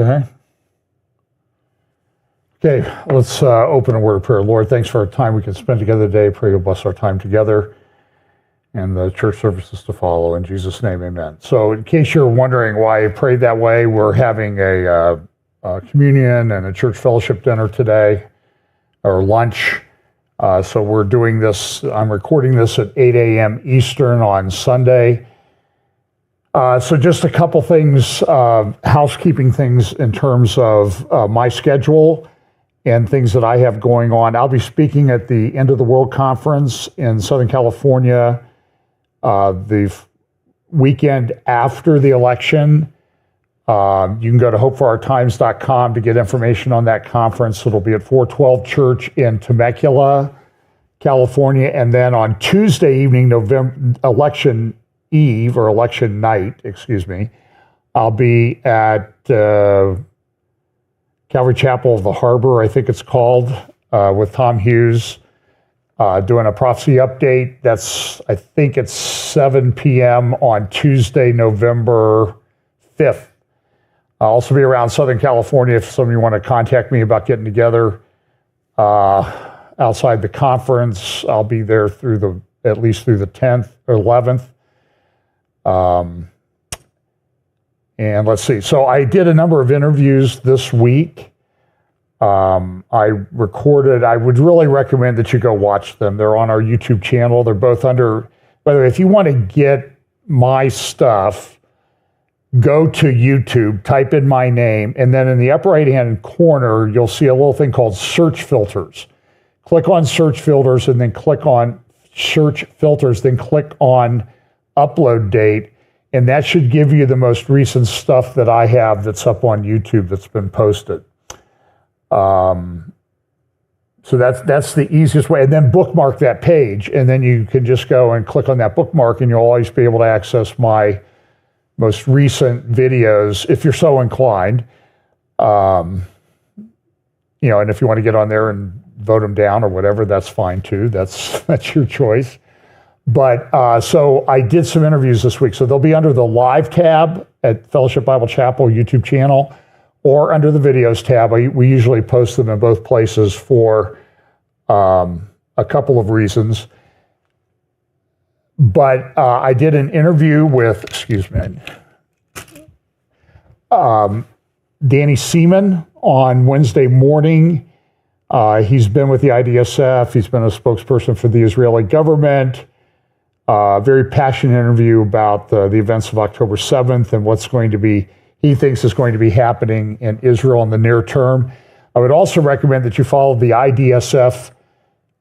Okay. Okay, let's open a word of prayer. Lord, thanks for our time we can spend together today. Pray you'll bless our time together and the church services to follow. In Jesus' name, amen. So in case you're wondering why I prayed that way, we're having a communion and a church fellowship dinner today, or lunch. So we're doing this, I'm recording this at 8 a.m. Eastern on Sunday. So just a couple things, housekeeping things in terms of my schedule and things that I have going on. I'll be speaking at the End of the World Conference in Southern California the weekend after the election. You can go to hopeforourtimes.com to get information on that conference. It'll be at 412 Church in Temecula, California. And then on Tuesday evening, election eve, or election night, excuse me, I'll be at Calvary Chapel of the Harbor, I think it's called, with Tom Hughes, doing a prophecy update. I think it's 7 p.m. on Tuesday, November 5th. I'll also be around Southern California if some of you want to contact me about getting together outside the conference. I'll be there at least through the 10th or 11th. And let's see. So I did a number of interviews this week. I would really recommend that you go watch them. They're on our YouTube channel. They're both under, by the way, if you want to get my stuff, go to YouTube, type in my name, and then in the upper right-hand corner, you'll see a little thing called search filters. Click on search filters and then click on search filters, then click on upload date. And that should give you the most recent stuff that I have that's up on YouTube that's been posted. So that's the easiest way. And then bookmark that page. And then you can just go and click on that bookmark and you'll always be able to access my most recent videos if you're so inclined. And if you want to get on there and vote them down or whatever, that's fine too. That's your choice. But so I did some interviews this week. So they'll be under the live tab at Fellowship Bible Chapel YouTube channel or under the videos tab. We usually post them in both places for a couple of reasons. But I did an interview with, Danny Seaman on Wednesday morning. He's been with the IDSF. He's been a spokesperson for the Israeli government. Very passionate interview about the events of October 7th and he thinks is going to be happening in Israel in the near term. I would also recommend that you follow the IDSF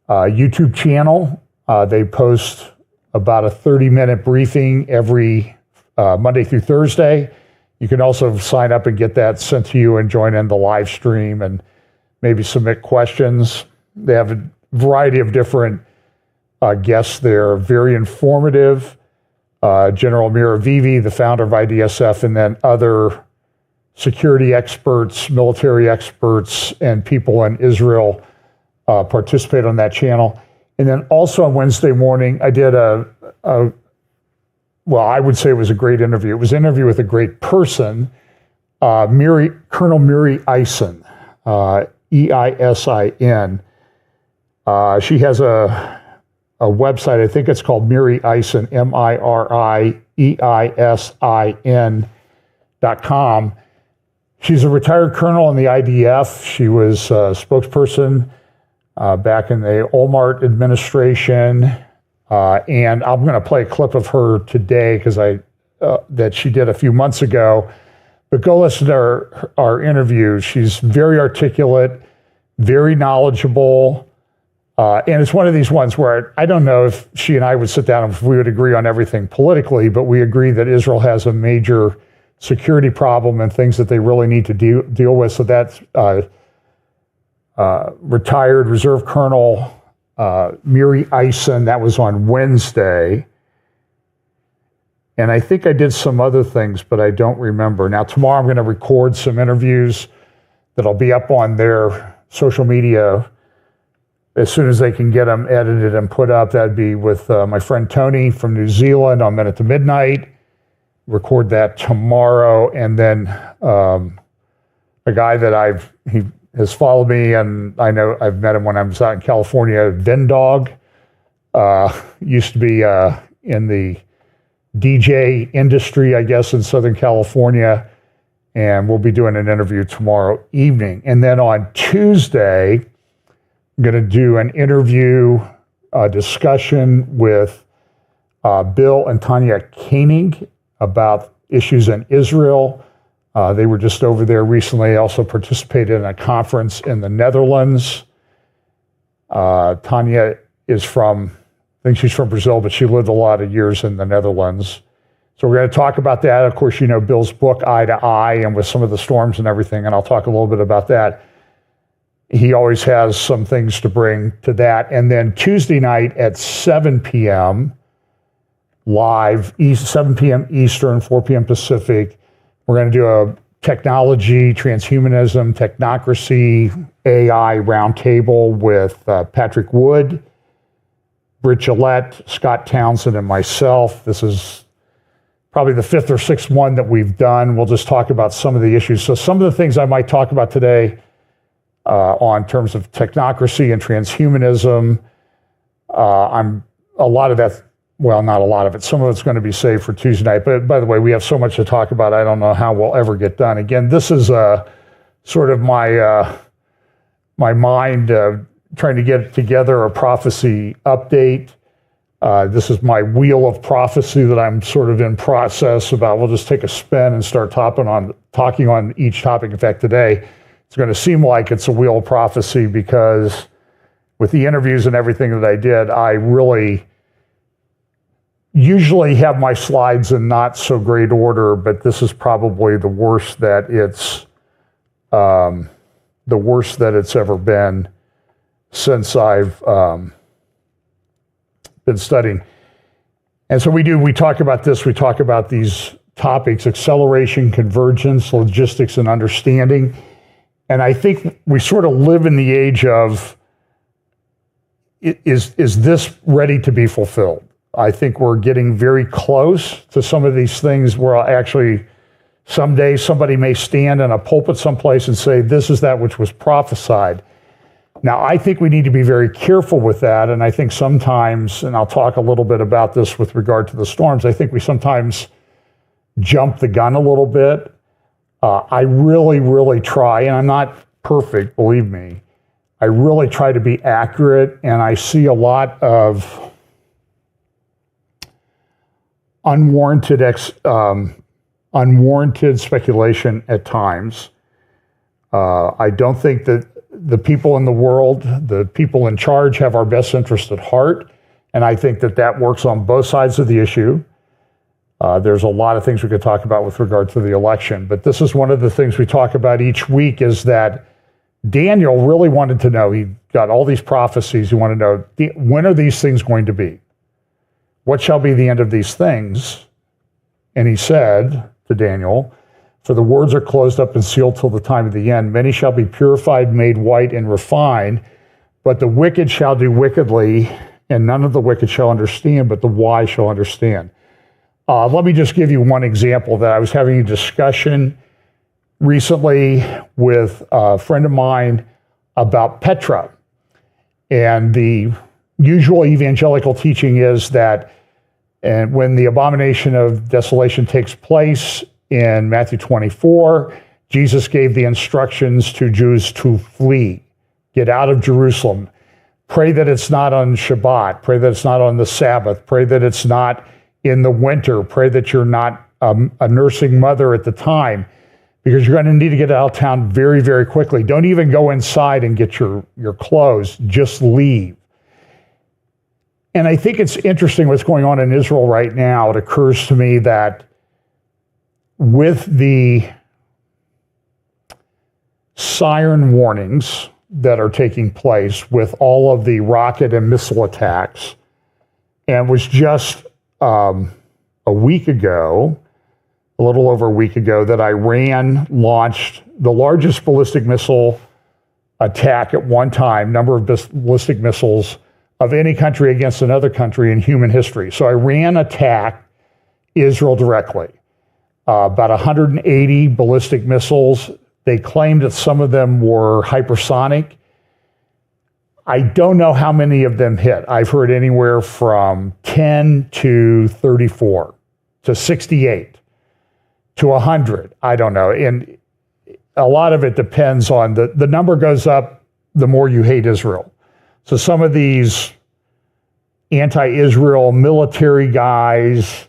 YouTube channel. They post about a 30-minute briefing every Monday through Thursday. You can also sign up and get that sent to you and join in the live stream and maybe submit questions. They have a variety of different guests there, very informative. General Miravivi, the founder of IDSF, and then other security experts, military experts, and people in Israel participate on that channel. And then also on Wednesday morning, I did I would say it was a great interview. It was an interview with a great person, Colonel Miri Eisen, E-I-S-I-N. She has a website, I think it's called Miri Eisen, MIRIEISIN.com. She's a retired colonel in the IDF. She was a spokesperson back in the Olmert administration. And I'm going to play a clip of her today because that she did a few months ago. But go listen to our interview. She's very articulate, very knowledgeable. And it's one of these ones where I don't know if she and I would sit down and if we would agree on everything politically, but we agree that Israel has a major security problem and things that they really need to deal with. So that's retired Reserve Colonel Miri Eisen. That was on Wednesday. And I think I did some other things, but I don't remember. Now, tomorrow I'm going to record some interviews that'll be up on their social media as soon as they can get them edited and put up. That'd be with my friend Tony from New Zealand on Minute to Midnight. Record that tomorrow. And then a guy that he has followed me, and I know I've met him when I was out in California. Vendog used to be in the DJ industry, I guess, in Southern California, and we'll be doing an interview tomorrow evening. And then on Tuesday, I'm going to do an interview, discussion with Bill and Tanya Koenig about issues in Israel. They were just over there recently, also participated in a conference in the Netherlands. Tanya is I think she's from Brazil, but she lived a lot of years in the Netherlands. So we're going to talk about that. Of course, you know Bill's book, Eye to Eye, and with some of the storms and everything, and I'll talk a little bit about that. He always has some things to bring to that. And then Tuesday night at 7 p.m., live, 7 p.m. Eastern, 4 p.m. Pacific, we're going to do a technology, transhumanism, technocracy, AI roundtable with Patrick Wood, Britt Gillette, Scott Townsend, and myself. This is probably the 5th or 6th one that we've done. We'll just talk about some of the issues. So some of the things I might talk about today on terms of technocracy and transhumanism, a lot of that, well, not a lot of it. Some of it's going to be saved for Tuesday night. But by the way, we have so much to talk about. I don't know how we'll ever get done. Again, this is sort of my mind trying to get together a prophecy update. This is my wheel of prophecy that I'm sort of in process about. We'll just take a spin and start talking on each topic. In fact, today it's going to seem like it's a wheel of prophecy because with the interviews and everything that I did, I really usually have my slides in not so great order, but this is probably the worst that it's ever been since I've been studying. And so we talk about this, we talk about these topics: acceleration, convergence, logistics, and understanding. And I think we sort of live in the age of, is this ready to be fulfilled? I think we're getting very close to some of these things where actually someday somebody may stand in a pulpit someplace and say, this is that which was prophesied. Now, I think we need to be very careful with that. And I think sometimes, and I'll talk a little bit about this with regard to the storms, I think we sometimes jump the gun a little bit. I really, really try, and I'm not perfect, believe me. I really try to be accurate, and I see a lot of unwarranted speculation at times. I don't think that the people in the world, the people in charge, have our best interest at heart, and I think that works on both sides of the issue. There's a lot of things we could talk about with regard to the election, but this is one of the things we talk about each week, is that Daniel really wanted to know. He got all these prophecies. He wanted to know, when are these things going to be? What shall be the end of these things? And he said to Daniel, for the words are closed up and sealed till the time of the end. Many shall be purified, made white, and refined, but the wicked shall do wickedly, and none of the wicked shall understand, but the wise shall understand. Let me just give you one example. That I was having a discussion recently with a friend of mine about Petra. And the usual evangelical teaching is that when the abomination of desolation takes place in Matthew 24, Jesus gave the instructions to Jews to flee, get out of Jerusalem, pray that it's not on Shabbat, pray that it's not on the Sabbath, pray that it's not in the winter, pray that you're not a nursing mother at the time, because you're going to need to get out of town very, very quickly. Don't even go inside and get your clothes, just leave. And I think it's interesting what's going on in Israel right now. It occurs to me that with the siren warnings that are taking place, with all of the rocket and missile attacks, and was just a week ago, a little over a week ago, that Iran launched the largest ballistic missile attack at one time, number of ballistic missiles of any country against another country in human history. So Iran attacked Israel directly. About 180 ballistic missiles They claimed that some of them were hypersonic. I don't know how many of them hit. I've heard anywhere from 10 to 34 to 68 to 100. I don't know. And a lot of it depends on the number goes up the more you hate Israel. So some of these anti-Israel military guys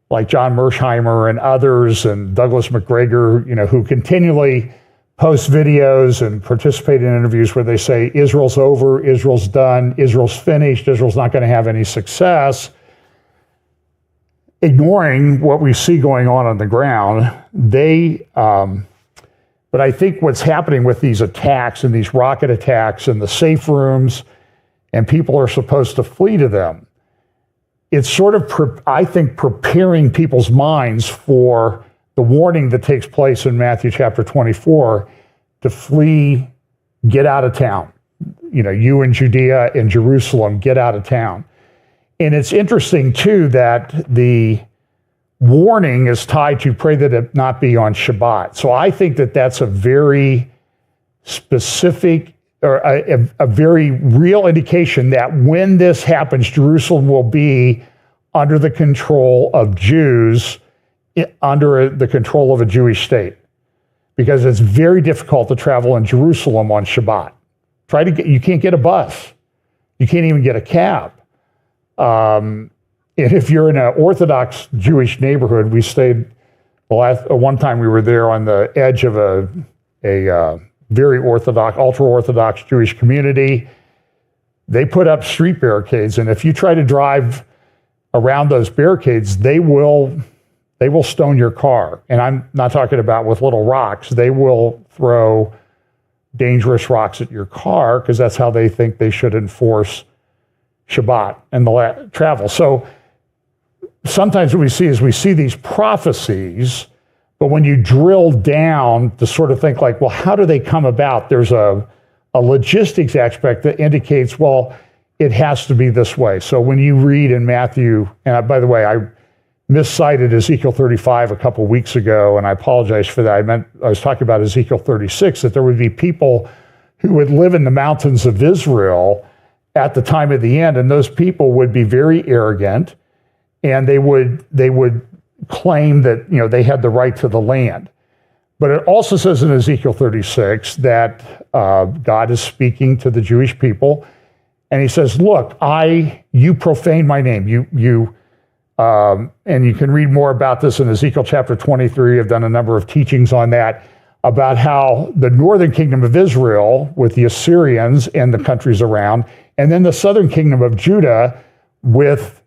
like John Mersheimer and others and Douglas McGregor, who continually post videos and participate in interviews where they say Israel's over, Israel's done, Israel's finished, Israel's not going to have any success, ignoring what we see going on the ground. But I think what's happening with these attacks and these rocket attacks and the safe rooms, and people are supposed to flee to them, it's sort of, I think, preparing people's minds for the warning that takes place in Matthew chapter 24 to flee, get out of town. You in Judea and Jerusalem, get out of town. And it's interesting, too, that the warning is tied to pray that it not be on Shabbat. So I think that that's a very specific or a very real indication that when this happens, Jerusalem will be under the control of Jews, under the control of a Jewish state, because it's very difficult to travel in Jerusalem on Shabbat. You can't get a bus. You can't even get a cab. And if you're in an Orthodox Jewish neighborhood, we stayed one time we were there on the edge of a very Orthodox, ultra-Orthodox Jewish community. They put up street barricades, and if you try to drive around those barricades, they will stone your car. And I'm not talking about with little rocks. They will throw dangerous rocks at your car because that's how they think they should enforce Shabbat and the travel. So sometimes what we see these prophecies, but when you drill down to sort of think like, well, how do they come about? There's a logistics aspect that indicates, well, it has to be this way. So when you read in Matthew, and by the way, I miscited Ezekiel 35 a couple weeks ago, and I apologize for that. I was talking about Ezekiel 36, that there would be people who would live in the mountains of Israel at the time of the end, and those people would be very arrogant, and they would claim that they had the right to the land. But it also says in Ezekiel 36 that God is speaking to the Jewish people, and he says, look, you profane my name. And you can read more about this in Ezekiel chapter 23. I've done a number of teachings on that, about how the northern kingdom of Israel with the Assyrians and the countries around, and then the southern kingdom of Judah with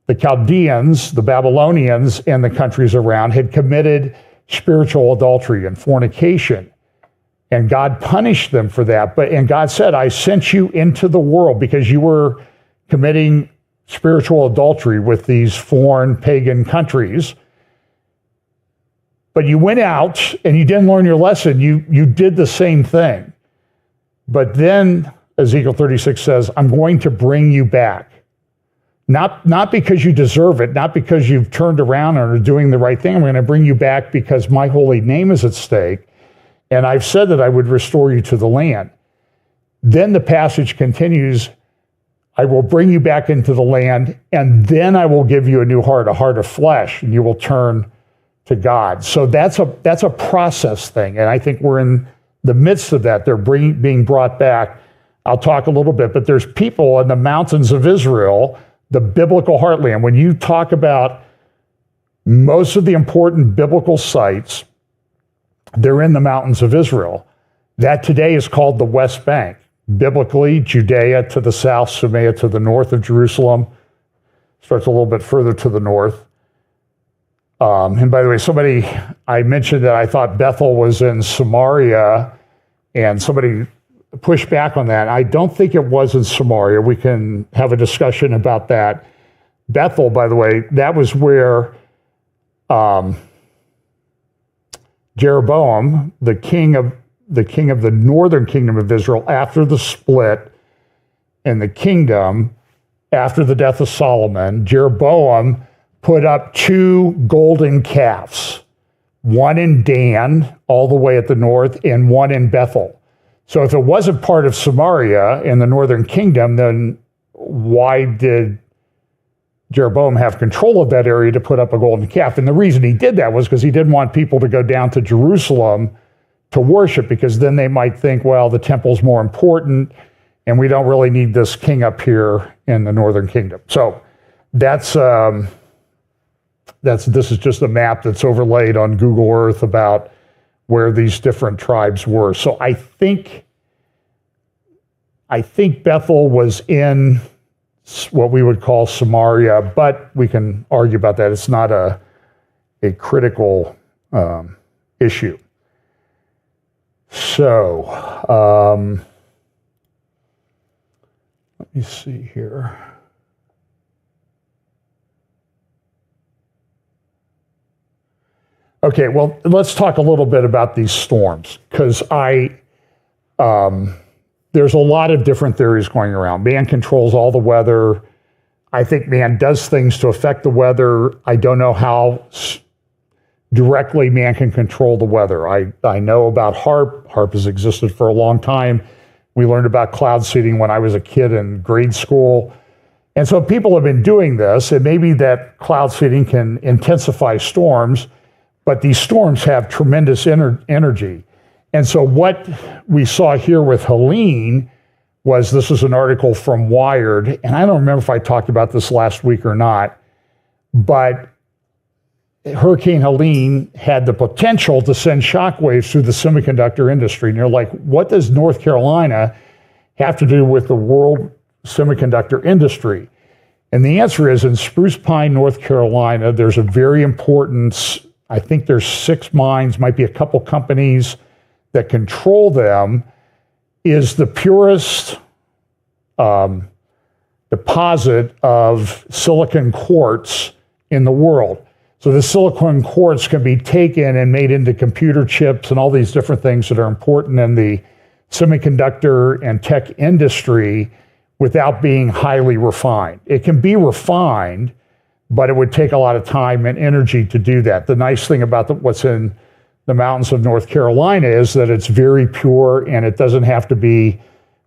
the Chaldeans, the Babylonians, and the countries around had committed spiritual adultery and fornication. And God punished them for that. And God said, I sent you into the world because you were committing spiritual adultery with these foreign pagan countries. But you went out and you didn't learn your lesson. You did the same thing. But then Ezekiel 36 says, I'm going to bring you back. Not because you deserve it, not because you've turned around and are doing the right thing. I'm going to bring you back because my holy name is at stake. And I've said that I would restore you to the land. Then the passage continues, I will bring you back into the land, and then I will give you a new heart, a heart of flesh, and you will turn to God. So that's a process thing, and I think we're in the midst of that. They're being brought back. I'll talk a little bit, but there's people in the mountains of Israel, the biblical heartland. When you talk about most of the important biblical sites, they're in the mountains of Israel. That today is called the West Bank. Biblically, Judea to the south, Samaria to the north of Jerusalem. Starts a little bit further to the north. And by the way, I mentioned that I thought Bethel was in Samaria, and somebody pushed back on that. I don't think it was in Samaria. We can have a discussion about that. Bethel, by the way, that was where Jeroboam, the king of the northern kingdom of Israel, after the split in the kingdom, after the death of Solomon, Jeroboam put up 2 golden calves one in Dan, all the way at the north, and one in Bethel. So if it wasn't part of Samaria in the northern kingdom, then why did Jeroboam have control of that area to put up a golden calf? And the reason he did that was because he didn't want people to go down to Jerusalem to worship, because then they might think, well, the temple's more important, and we don't really need this king up here in the northern kingdom. So this is just a map that's overlaid on Google Earth about where these different tribes were. So I think Bethel was in what we would call Samaria, but we can argue about that. It's not a critical issue. So let me see here. Okay, well, let's talk a little bit about these storms, because there's a lot of different theories going around. Man controls all the weather. I think man does things to affect the weather. I don't know how directly man can control the weather. I know about HARP. HARP has existed for a long time. We learned about cloud seeding when I was a kid in grade school. And so people have been doing this, and maybe that cloud seeding can intensify storms, but these storms have tremendous energy. And so what we saw here with Helene was, this is an article from Wired, and I don't remember if I talked about this last week or not, but Hurricane Helene had the potential to send shockwaves through the semiconductor industry. And you're like, what does North Carolina have to do with the world semiconductor industry? And the answer is, in Spruce Pine, North Carolina, there's a very important, I think there's 6 mines, might be a couple companies that control them, is the purest deposit of silicon quartz in the world. So the silicon quartz can be taken and made into computer chips and all these different things that are important in the semiconductor and tech industry without being highly refined. It can be refined, but it would take a lot of time and energy to do that. The nice thing about what's in the mountains of North Carolina is that it's very pure and it doesn't have to be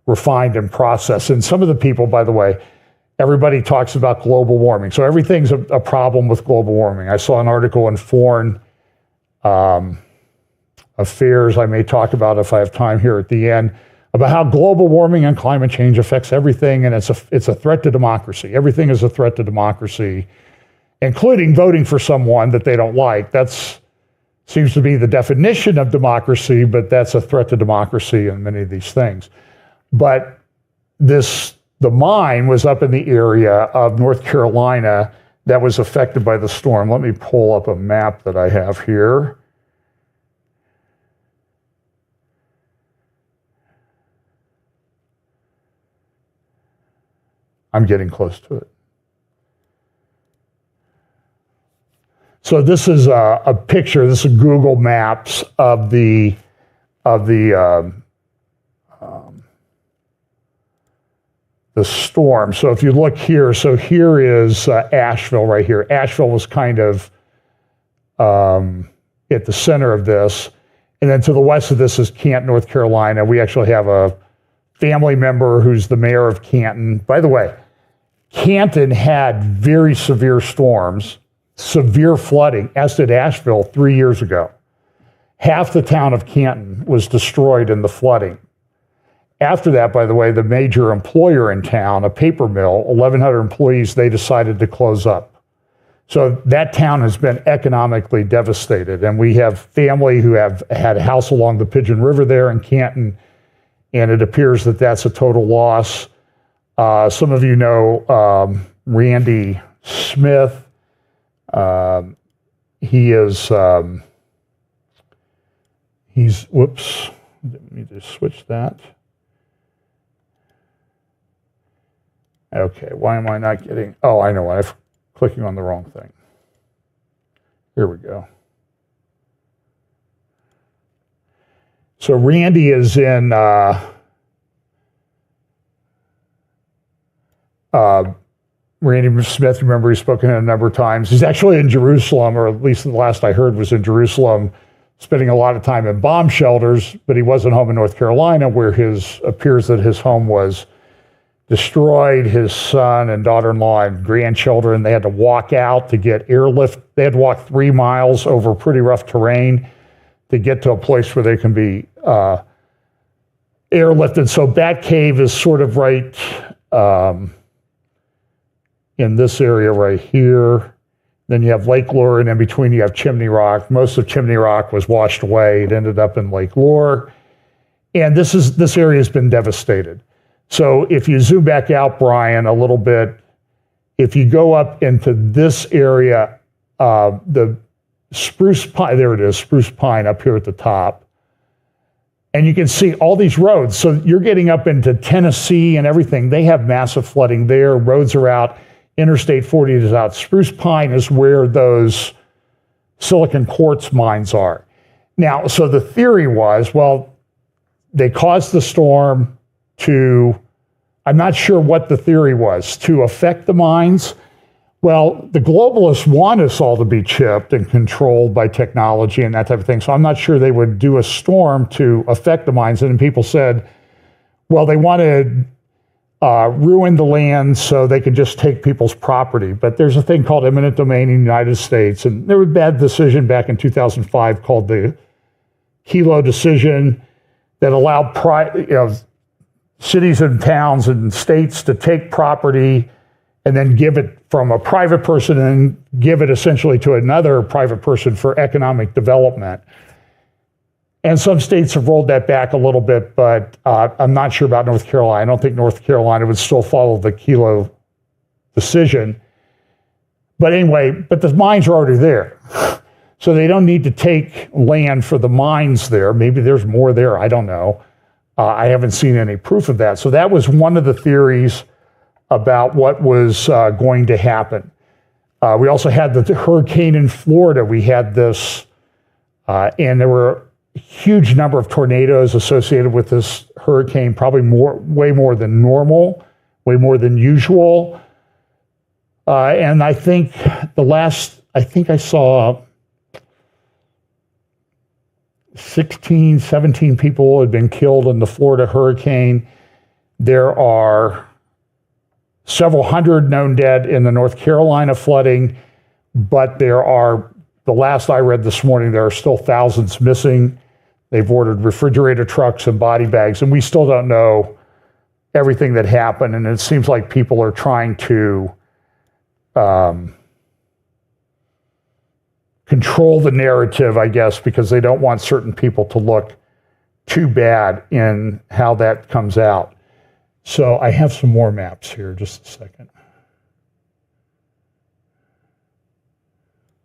refined and processed. And some of the people, by the way, everybody talks about global warming. So everything's a problem with global warming. I saw an article in Foreign Affairs, I may talk about if I have time here at the end, about how global warming and climate change affects everything, and it's a threat to democracy. Everything is a threat to democracy, including voting for someone that they don't like. That's seems to be the definition of democracy, but that's a threat to democracy in many of these things. But the mine was up in the area of North Carolina that was affected by the storm. Let me pull up a map that I have here. I'm getting close to it. So this is a picture. This is Google Maps of the storm. So if you look here, so here is Asheville right here. Asheville was kind of at the center of this. And then to the west of this is Canton, North Carolina. We actually have a family member who's the mayor of Canton. By the way, Canton had very severe storms, severe flooding, as did Asheville 3 years ago. Half the town of Canton was destroyed in the flooding. After that, by the way, the major employer in town, a paper mill, 1,100 employees, they decided to close up. So that town has been economically devastated. And we have family who have had a house along the Pigeon River there in Canton, and it appears that that's a total loss. Some of you know Randy Smith. Whoops, let me just switch that. Okay, why am I not getting, oh, I know, I'm clicking on the wrong thing. Here we go. So Randy is in Randy Smith, remember, he's spoken a number of times. He's actually in Jerusalem, or at least the last I heard was in Jerusalem, spending a lot of time in bomb shelters, but he wasn't home in North Carolina, where appears that his home was destroyed. His son and daughter-in-law and grandchildren, they had to walk out to get airlift. They had to walk 3 miles over pretty rough terrain to get to a place where they can be airlifted. So Bat Cave is sort of right in this area right here. Then you have Lake Lure, and in between you have Chimney Rock. Most of Chimney Rock was washed away. It ended up in Lake Lure. And this area has been devastated. So if you zoom back out, Brian, a little bit, if you go up into this area, the spruce pine, there it is, spruce pine up here at the top. And you can see all these roads. So you're getting up into Tennessee and everything. They have massive flooding there. Roads are out. Interstate 40 is out. Spruce pine is where those silicon quartz mines are. Now, so the theory was, well, they caused the storm to, I'm not sure what the theory was, to affect the mines. Well, the globalists want us all to be chipped and controlled by technology and that type of thing. So I'm not sure they would do a storm to affect the mines. And people said, well, they want to ruin the land so they could just take people's property. But there's a thing called eminent domain in the United States. And there was a bad decision back in 2005 called the Kelo decision that allowed cities and towns and states to take property and then give it from a private person and give it essentially to another private person for economic development. And some states have rolled that back a little bit, but I'm not sure about North Carolina. I don't think North Carolina would still follow the Kelo decision. But anyway, but the mines are already there. So they don't need to take land for the mines there. Maybe there's more there, I don't know. I haven't seen any proof of that. So that was one of the theories about what was going to happen. We also had the hurricane in Florida. We had this, and there were a huge number of tornadoes associated with this hurricane, probably way more than normal, way more than usual. And I think I saw 16, 17 people had been killed in the Florida hurricane. There are several hundred known dead in the North Carolina flooding, but there are, the last I read this morning, there are still thousands missing. They've ordered refrigerator trucks and body bags, and we still don't know everything that happened. And it seems like people are trying to control the narrative, I guess, because they don't want certain people to look too bad in how that comes out. So I have some more maps here, just a second.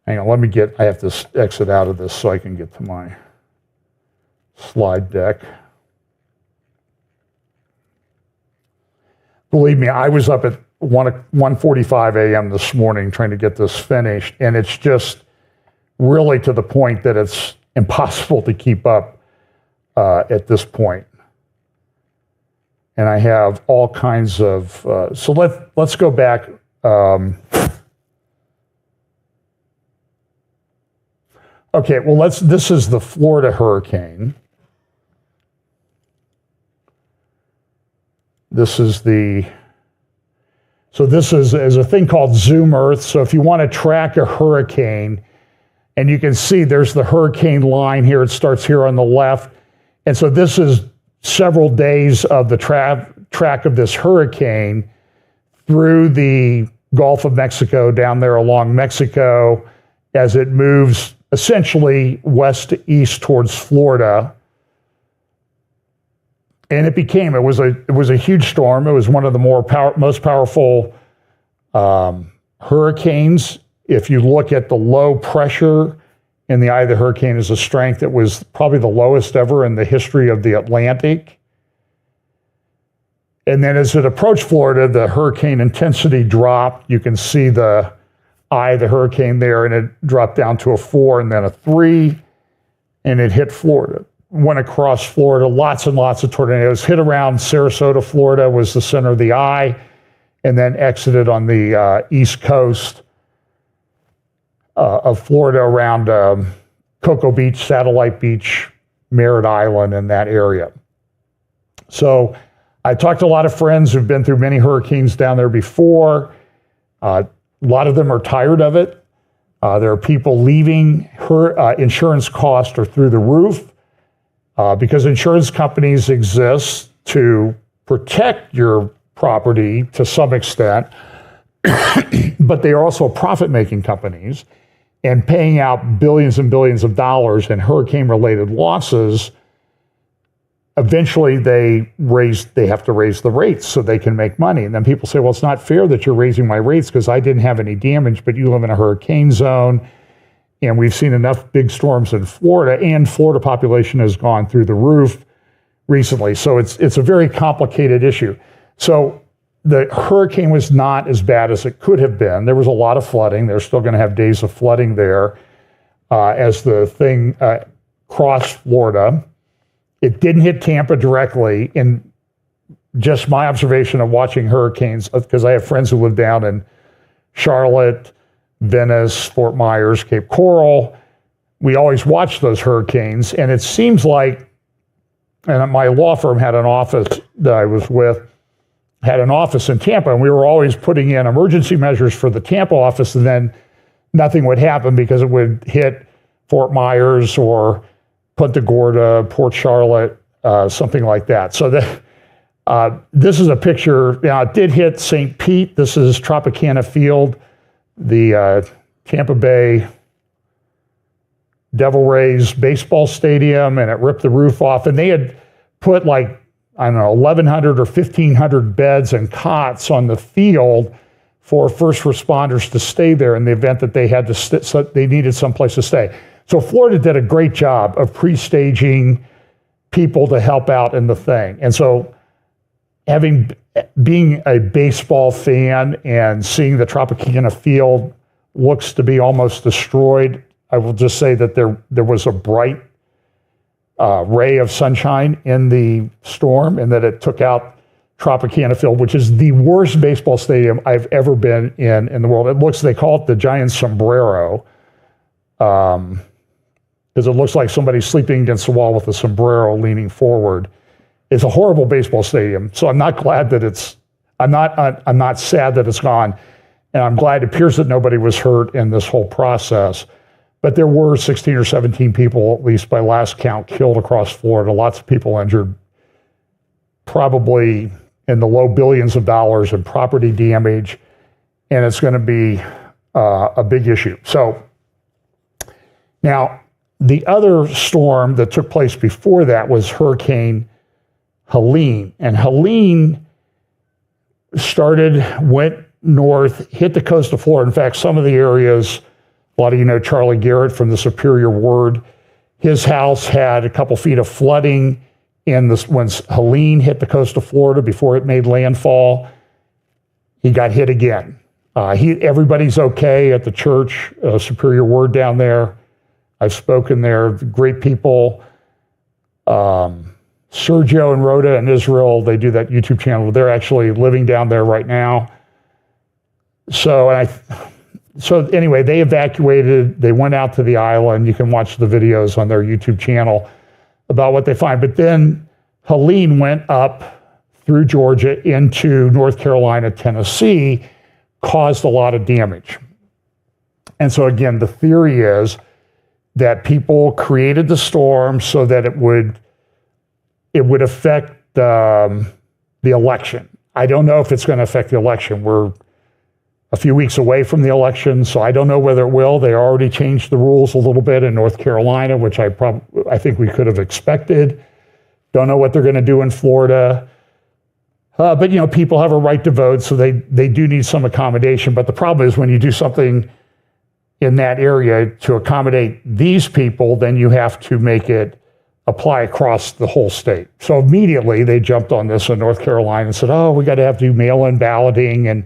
Hang on, I have to exit out of this so I can get to my slide deck. Believe me, I was up at 1:45 a.m. this morning trying to get this finished, and it's just really to the point that it's impossible to keep up at this point. And I have all kinds of, so let's go back. Okay, well, this is the Florida hurricane. This is a thing called Zoom Earth. So if you want to track a hurricane, and you can see there's the hurricane line here. It starts here on the left. And so this is several days of the track of this hurricane through the Gulf of Mexico, down there along Mexico, as it moves essentially west to east towards Florida. And it was a huge storm. It was one of the most powerful hurricanes. If you look at the low pressure in the eye of the hurricane as a strength, it was probably the lowest ever in the history of the Atlantic. And then as it approached Florida, the hurricane intensity dropped. You can see the eye of the hurricane there, and it dropped down to a 4 and then a 3, and it hit Florida. Went across Florida, lots and lots of tornadoes. Hit around Sarasota, Florida was the center of the eye. and then exited on the east coast of Florida around Cocoa Beach, Satellite Beach, Merritt Island, in that area. So I talked to a lot of friends who've been through many hurricanes down there before. A lot of them are tired of it. There are people leaving. Insurance costs are through the roof because insurance companies exist to protect your property to some extent, but they are also profit-making companies, and paying out billions and billions of dollars in hurricane-related losses. Eventually, they have to raise the rates so they can make money. And then people say, well, it's not fair that you're raising my rates because I didn't have any damage, but you live in a hurricane zone. And we've seen enough big storms in Florida, and Florida population has gone through the roof recently. So it's a very complicated issue. So the hurricane was not as bad as it could have been. There was a lot of flooding. They're still going to have days of flooding there as the thing crossed Florida. It didn't hit Tampa directly. And just my observation of watching hurricanes, because I have friends who live down in Charlotte, Venice, Fort Myers, Cape Coral. We always watch those hurricanes. And it seems like, and my law firm had an office that I was with, had an office in Tampa, and we were always putting in emergency measures for the Tampa office, and then nothing would happen because it would hit Fort Myers or Punta Gorda, Port Charlotte, something like that. So this is a picture. Now, it did hit St. Pete. This is Tropicana Field, the Tampa Bay Devil Rays baseball stadium, and it ripped the roof off. And they had put 1,100 or 1,500 beds and cots on the field for first responders to stay there in the event that they had to they needed someplace to stay. So Florida did a great job of pre-staging people to help out in the thing. And so being a baseball fan and seeing the Tropicana Field looks to be almost destroyed, I will just say that there was a bright ray of sunshine in the storm, and that it took out Tropicana Field, which is the worst baseball stadium I've ever been in the world. It looks, they call it the giant sombrero, because it looks like somebody sleeping against the wall with a sombrero leaning forward. It's a horrible baseball stadium. So I'm not glad that I'm not sad that it's gone. And I'm glad it appears that nobody was hurt in this whole process. But there were 16 or 17 people, at least by last count, killed across Florida. Lots of people injured, probably in the low billions of dollars in property damage. And it's going to be a big issue. So now, the other storm that took place before that was Hurricane Helene. And Helene went north, hit the coast of Florida. In fact, some of the areas, a lot of you know Charlie Garrett from the Superior Word. His house had a couple feet of flooding when Helene hit the coast of Florida before it made landfall. He got hit again. Everybody's okay at the church, Superior Word down there. I've spoken there, great people. Sergio and Rhoda in Israel, they do that YouTube channel. They're actually living down there right now. So anyway, they evacuated. They went out to the island. You can watch the videos on their YouTube channel about what they find. But then Helene went up through Georgia into North Carolina, Tennessee, caused a lot of damage. And so again, the theory is that people created the storm so that it would affect the election. I don't know if it's going to affect the election. We're a few weeks away from the election, so I don't know whether it will. They already changed the rules a little bit in North Carolina, which I think we could have expected. Don't know what they're going to do in Florida. But people have a right to vote, so they do need some accommodation. But the problem is when you do something in that area to accommodate these people, then you have to make it apply across the whole state. So immediately they jumped on this in North Carolina and said, we got to have to do mail-in balloting and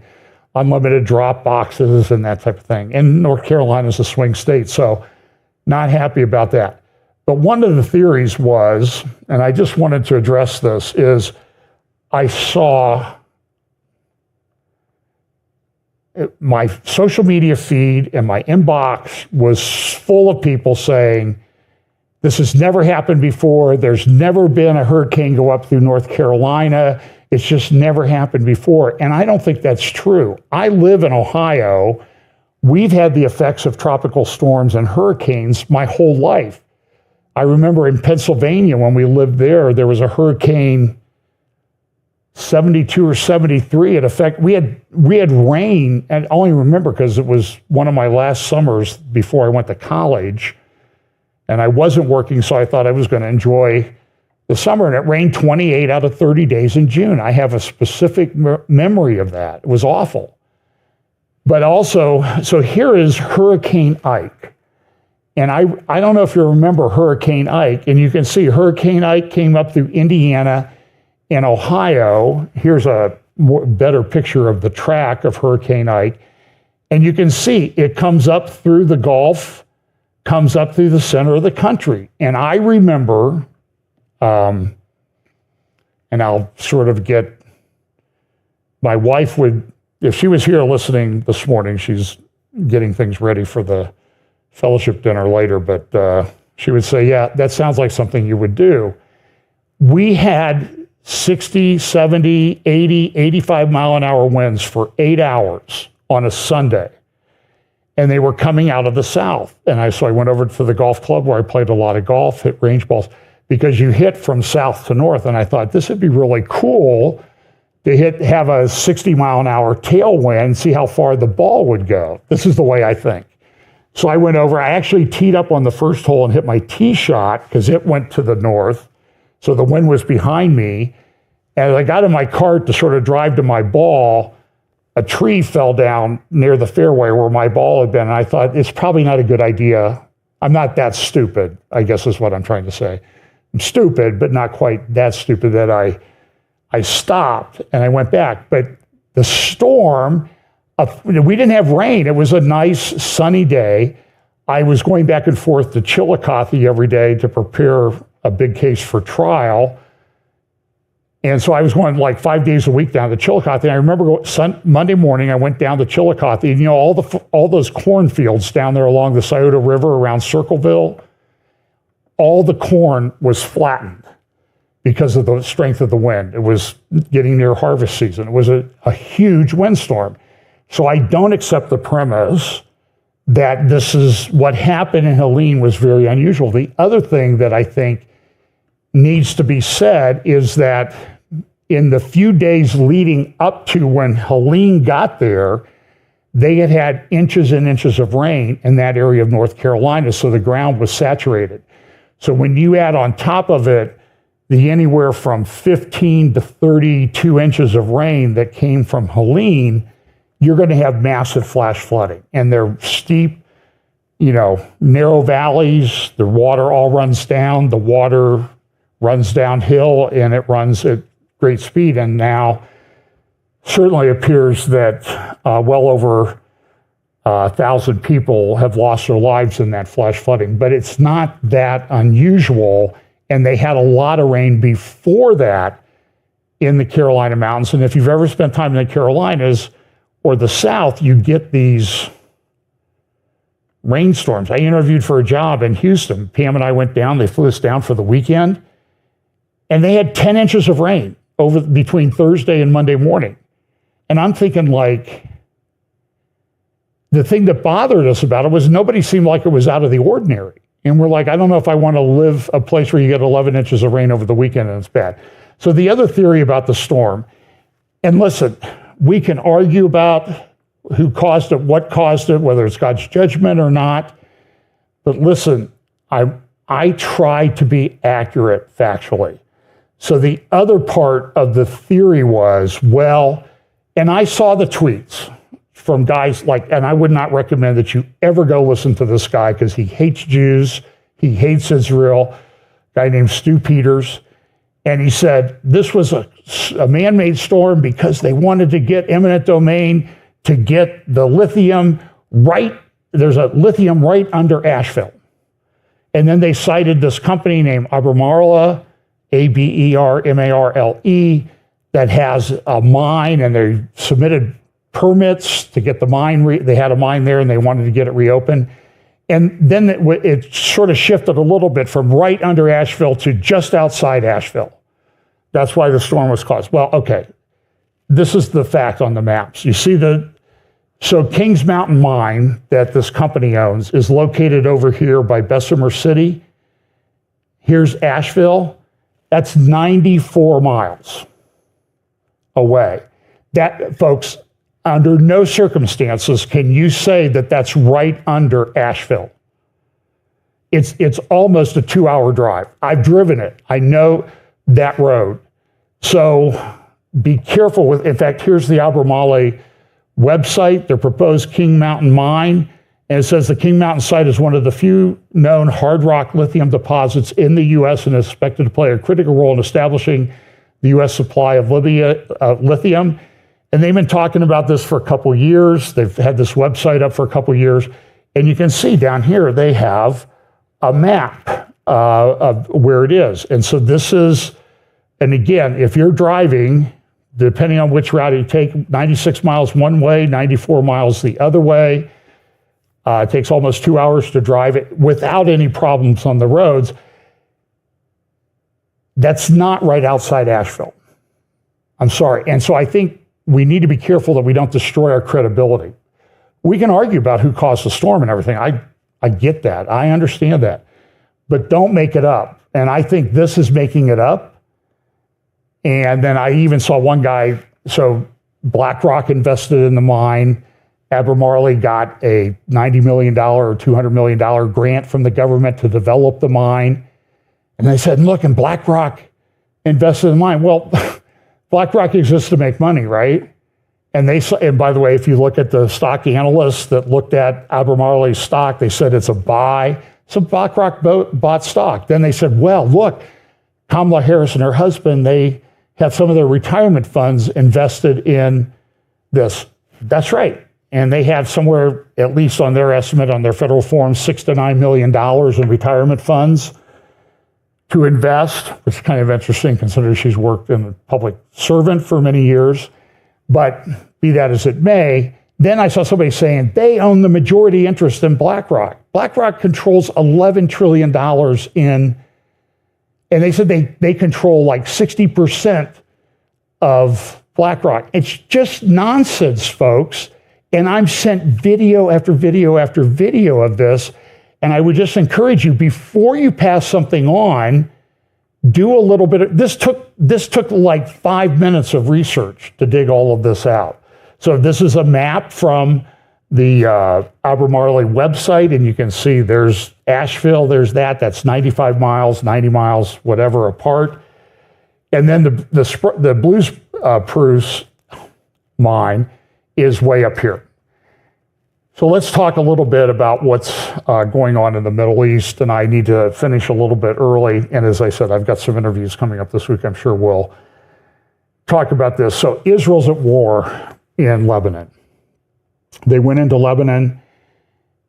unlimited drop boxes and that type of thing. And North Carolina is a swing state, so not happy about that. But one of the theories was, and I just wanted to address this, is I saw my social media feed and my inbox was full of people saying, this has never happened before. There's never been a hurricane go up through North Carolina. It's just never happened before. And I don't think that's true. I live in Ohio. We've had the effects of tropical storms and hurricanes my whole life. I remember in Pennsylvania when we lived there, there was a hurricane 72 or 73. We had rain, and I only remember because it was one of my last summers before I went to college, and I wasn't working, so I thought I was going to enjoy the summer, and it rained 28 out of 30 days in June. I have a specific memory of that. It was awful. But also, so here is Hurricane Ike. And I don't know if you remember Hurricane Ike, and you can see Hurricane Ike came up through Indiana and Ohio. Here's a better picture of the track of Hurricane Ike. And you can see it comes up through the Gulf, comes up through the center of the country. And I remember, and I'll sort of get, my wife would, if she was here listening this morning, she's getting things ready for the fellowship dinner later, but she would say, yeah, that sounds like something you would do. We had 60, 70, 80, 85 mile an hour winds for 8 hours on a Sunday. And they were coming out of the south. And so I went over to the golf club where I played a lot of golf, hit range balls, because you hit from south to north. And I thought this would be really cool to have a 60 mile an hour tailwind, see how far the ball would go. This is the way I think. So I went over, I actually teed up on the first hole and hit my tee shot because it went to the north. So the wind was behind me. And as I got in my cart to sort of drive to my ball, a tree fell down near the fairway where my ball had been. And I thought, it's probably not a good idea. I'm not that stupid, I guess is what I'm trying to say. I'm stupid, but not quite that stupid that I stopped and I went back. But the storm, we didn't have rain. It was a nice sunny day. I was going back and forth to Chillicothe every day to prepare a big case for trial. And so I was going like 5 days a week down to Chillicothe. And I remember Monday morning, I went down to Chillicothe. And, all those cornfields down there along the Scioto River around Circleville, all the corn was flattened because of the strength of the wind. It was getting near harvest season. It was a huge windstorm. So I don't accept the premise that this is what happened in Helene was very unusual. The other thing that I think needs to be said is that in the few days leading up to when Helene got there, they had had inches and inches of rain in that area of North Carolina, so the ground was saturated. So when you add on top of it the anywhere from 15 to 32 inches of rain that came from Helene, you're going to have massive flash flooding. And they're steep, narrow valleys. The water all runs down. The water runs downhill, and it runs at great speed. And now certainly appears that well over 1,000 people have lost their lives in that flash flooding. But it's not that unusual. And they had a lot of rain before that in the Carolina Mountains. And if you've ever spent time in the Carolinas or the South, you get these rainstorms. I interviewed for a job in Houston. Pam and I went down. They flew us down for the weekend. And they had 10 inches of rain between Thursday and Monday morning. And I'm thinking, the thing that bothered us about it was nobody seemed like it was out of the ordinary. And we're like, I don't know if I want to live a place where you get 11 inches of rain over the weekend and it's bad. So the other theory about the storm, and listen, we can argue about who caused it, what caused it, whether it's God's judgment or not. But listen, I try to be accurate factually. So the other part of the theory was, and I saw the tweets from guys and I would not recommend that you ever go listen to this guy because he hates Jews, he hates Israel, a guy named Stu Peters. And he said this was a man-made storm because they wanted to get eminent domain to get the lithium right. There's a lithium right under Asheville. And then they cited this company named Albemarle, Abermarle, that has a mine, and they submitted permits to get the mine. They had a mine there and they wanted to get it reopened. And then it sort of shifted a little bit from right under Asheville to just outside Asheville. That's why the storm was caused. Well, okay, this is the fact on the maps. You see so Kings Mountain Mine that this company owns is located over here by Bessemer City. Here's Asheville. That's 94 miles away. That, folks, under no circumstances can you say that that's right under Asheville. It's almost a 2-hour drive. I've driven it. I know that road. So be careful with, in fact, here's the Albemarle website, their proposed King Mountain mine, and it says the King Mountain site is one of the few known hard rock lithium deposits in the U.S. and is expected to play a critical role in establishing the U.S. supply of lithium. And they've been talking about this for a couple years. They've had this website up for a couple years. And you can see down here, they have a map of where it is. And so this is, and again, if you're driving, depending on which route you take, 96 miles one way, 94 miles the other way. It takes almost 2 hours to drive it without any problems on the roads. That's not right outside Asheville. I'm sorry. And so I think we need to be careful that we don't destroy our credibility. We can argue about who caused the storm and everything. I get that. I understand that. But don't make it up. And I think this is making it up. And then I even saw one guy, so BlackRock invested in the mine. Albemarle got a $90 million or $200 million grant from the government to develop the mine. And they said, look, and BlackRock invested in the mine. Well, BlackRock exists to make money, right? And by the way, if you look at the stock analysts that looked at Albemarle's stock, they said it's a buy. So BlackRock bought stock. Then they said, well, look, Kamala Harris and her husband, they have some of their retirement funds invested in this. That's right. And they have somewhere, at least on their estimate, on their federal form, $6 to $9 million in retirement funds to invest, which is kind of interesting considering she's worked in a public servant for many years. But be that as it may, then I saw somebody saying they own the majority interest in BlackRock. BlackRock controls $11 trillion and they said they control like 60% of BlackRock. It's just nonsense, folks. And I'm sent video after video after video of this. And I would just encourage you, before you pass something on, do a little bit of, this took like 5 minutes of research to dig all of this out. So this is a map from the Albemarle website, and you can see there's Asheville, there's that's 95 miles, 90 miles, whatever apart. And then the Blues Spruce mine is way up here. So let's talk a little bit about what's going on in the Middle East, and I need to finish a little bit early. And as I said, I've got some interviews coming up this week. I'm sure we'll talk about this. So Israel's at war in Lebanon. They went into Lebanon,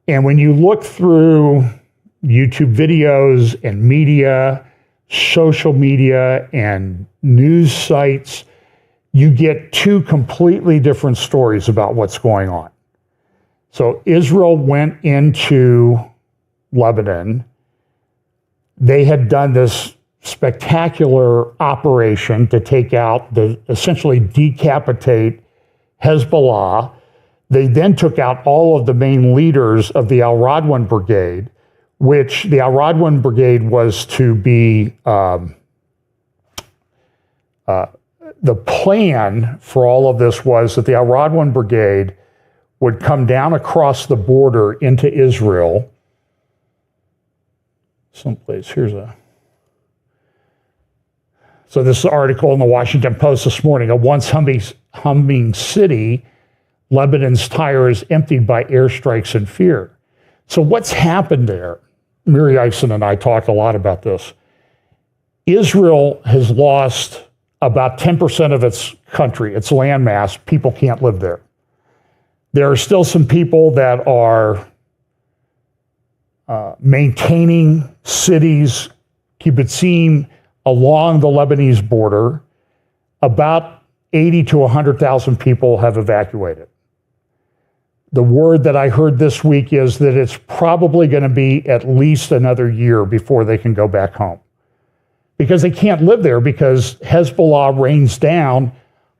and when you look through YouTube videos and media, social media, and news sites, you get two completely different stories about what's going on. So Israel went into Lebanon. They had done this spectacular operation to take out, essentially decapitate Hezbollah. They then took out all of the main leaders of the Al Radwan Brigade, which the Al Radwan Brigade was to be the plan for all of this was that the Al Radwan Brigade would come down across the border into Israel. Someplace, so this is an article in the Washington Post this morning. A once humming city, Lebanon's tire is emptied by airstrikes and fear. So what's happened there? Miri Eisen and I talked a lot about this. Israel has lost about 10% of its country, its landmass. People can't live there. There are still some people that are maintaining cities, kibbutzim, along the Lebanese border. About 80 to 100,000 people have evacuated. the word that I heard this week is that it's probably going to be at least another year before they can go back home. Because they can't live there because Hezbollah rains down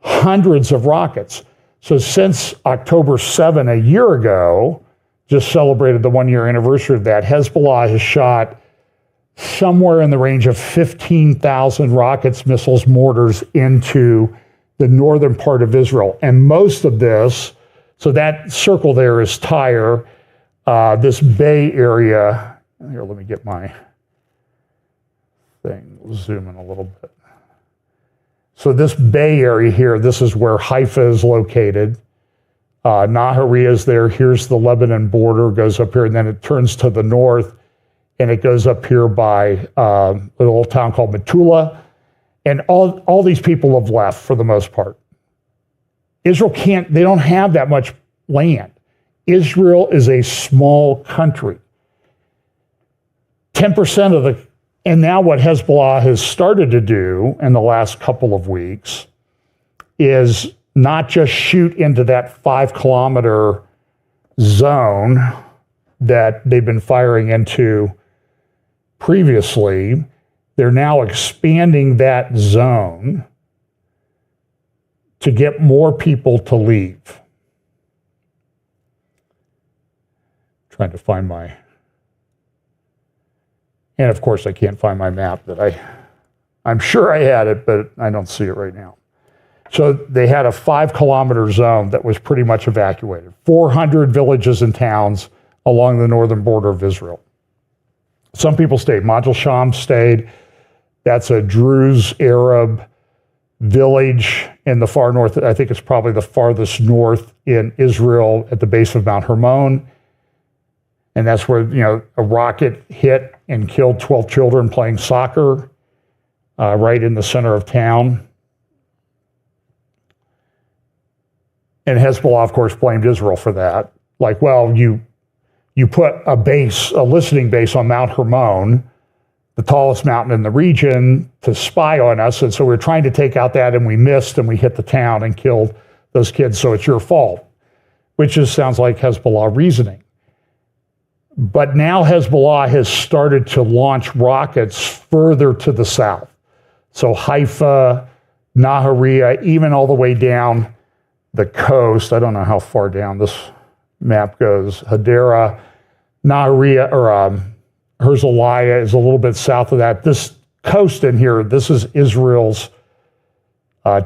hundreds of rockets. So since October 7, a year ago, just celebrated the 1-year anniversary of that, Hezbollah has shot somewhere in the range of 15,000 rockets, missiles, mortars into the northern part of Israel. And most of this, so that circle there is Tyre, this bay area. Here, let me get my thing, zoom in a little bit. So this bay area here, this is where Haifa is located. Nahariya is there. Here's the Lebanon border, goes up here, and then it turns to the north, and it goes up here by a little town called Metula. And all these people have left for the most part. Israel they don't have that much land. Israel is a small country. 10% of and now what Hezbollah has started to do in the last couple of weeks is not just shoot into that 5-kilometer zone that they've been firing into previously. They're now expanding that zone to get more people to leave. Trying to find and of course I can't find my map that I'm sure I had it, but I don't see it right now. So they had a 5-kilometer zone that was pretty much evacuated. 400 villages and towns along the northern border of Israel. Some people stayed. Majel Sham stayed. That's a Druze Arab village in the far north. I think it's probably the farthest north in Israel at the base of Mount Hermon. And that's where, a rocket hit and killed 12 children playing soccer right in the center of town. And Hezbollah, of course, blamed Israel for that. Like, well, you put a listening base on Mount Hermon, the tallest mountain in the region, to spy on us. And so we're trying to take out that, and we missed, and we hit the town and killed those kids, so it's your fault. Which just sounds like Hezbollah reasoning. But now Hezbollah has started to launch rockets further to the south. So Haifa, Nahariya, even all the way down the coast. I don't know how far down this map goes. Hadera, Nahariya, or Herzliya is a little bit south of that. This coast in here, this is Israel's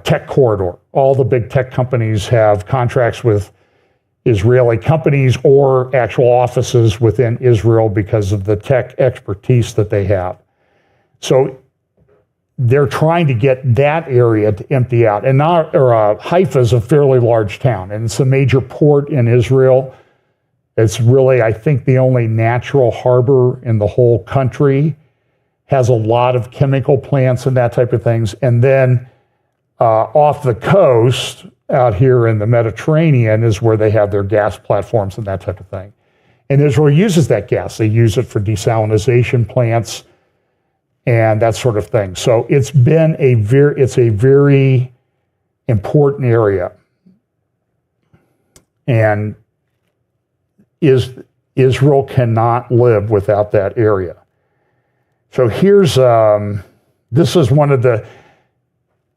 tech corridor. All the big tech companies have contracts with Israeli companies or actual offices within Israel because of the tech expertise that they have. So they're trying to get that area to empty out. And Haifa is a fairly large town, and it's a major port in Israel. It's really, I think, the only natural harbor in the whole country. Has a lot of chemical plants and that type of things. And then off the coast, out here in the Mediterranean, is where they have their gas platforms and that type of thing. And Israel uses that gas. They use it for desalination plants and that sort of thing. So it's been a very important area. And Israel cannot live without that area. So here's, this is one of the,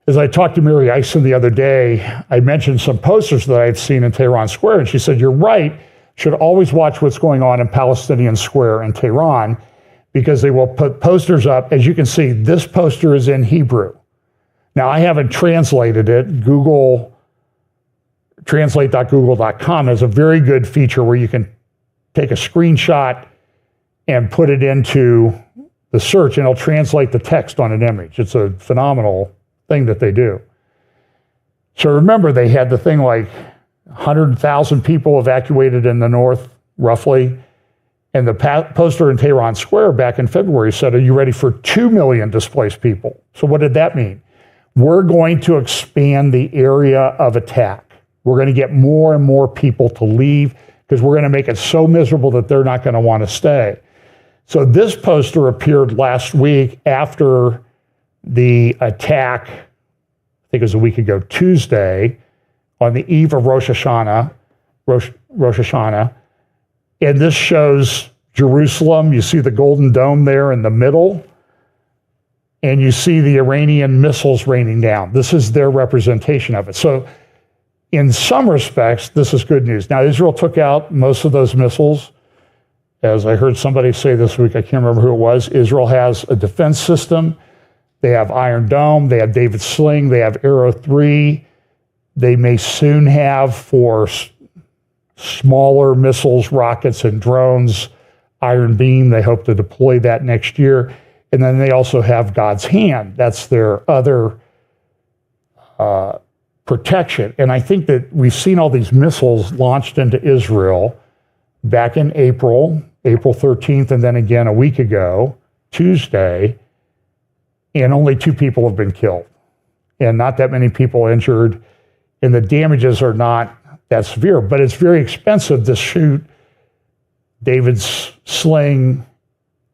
as I talked to Mary Eisen the other day, I mentioned some posters that I had seen in Tehran Square, and she said, you're right, should always watch what's going on in Palestinian Square in Tehran, because they will put posters up. As you can see, this poster is in Hebrew. Now, I haven't translated it. Google, translate.google.com has a very good feature where you can take a screenshot and put it into the search, and it'll translate the text on an image. It's a phenomenal thing that they do. So remember, they had the thing like 100,000 people evacuated in the north, roughly. And the poster in Tehran Square back in February said, are you ready for 2 million displaced people? So what did that mean? We're going to expand the area of attack. We're going to get more and more people to leave because we're going to make it so miserable that they're not going to want to stay. So this poster appeared last week after the attack, I think it was a week ago, Tuesday, on the eve of Rosh Hashanah, Rosh Hashanah. And this shows Jerusalem. You see the Golden Dome there in the middle. And you see the Iranian missiles raining down. This is their representation of it. So in some respects, this is good news. Now, Israel took out most of those missiles. As I heard somebody say this week, I can't remember who it was, Israel has a defense system. They have Iron Dome, they have David Sling, they have Arrow 3. They may soon have, for smaller missiles, rockets, and drones, Iron Beam. They hope to deploy that next year. And then they also have God's Hand. That's their other protection. And I think that we've seen all these missiles launched into Israel back in April 13th, and then again a week ago, Tuesday, and only 2 people have been killed. And not that many people injured. And the damages are not that severe, but it's very expensive to shoot David's Sling,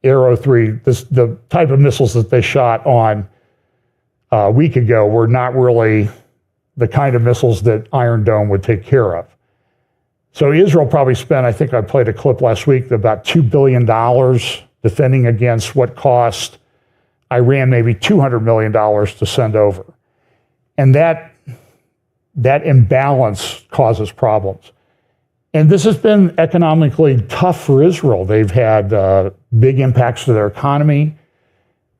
Arrow 3. The type of missiles that they shot on a week ago were not really the kind of missiles that Iron Dome would take care of. So Israel probably spent, I think I played a clip last week, about $2 billion defending against what cost Iran maybe $200 million to send over. And that imbalance causes problems. And this has been economically tough for Israel. They've had big impacts to their economy.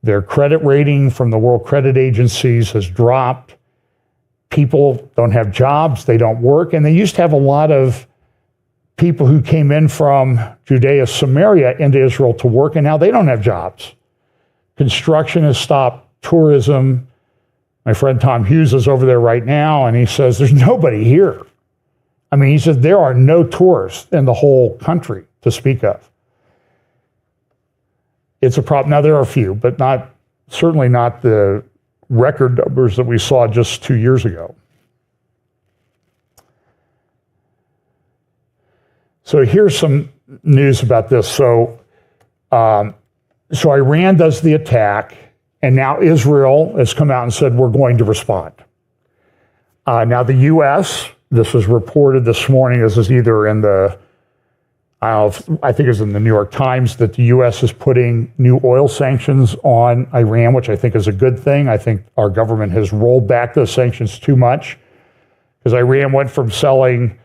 Their credit rating from the World Credit Agencies has dropped. People don't have jobs, they don't work, and they used to have a lot of people who came in from Judea, Samaria into Israel to work, and now they don't have jobs. Construction has stopped, tourism. My friend Tom Hughes is over there right now, and he says there's nobody here. I mean, he says there are no tourists in the whole country to speak of. It's a problem. Now, there are a few, but certainly not the record numbers that we saw just 2 years ago. So here's some news about this. So Iran does the attack, and now Israel has come out and said, we're going to respond. Now the U.S., this was reported this morning, this is either in the, I think it's in the New York Times, that the U.S. is putting new oil sanctions on Iran, which I think is a good thing. I think our government has rolled back those sanctions too much, because Iran went from selling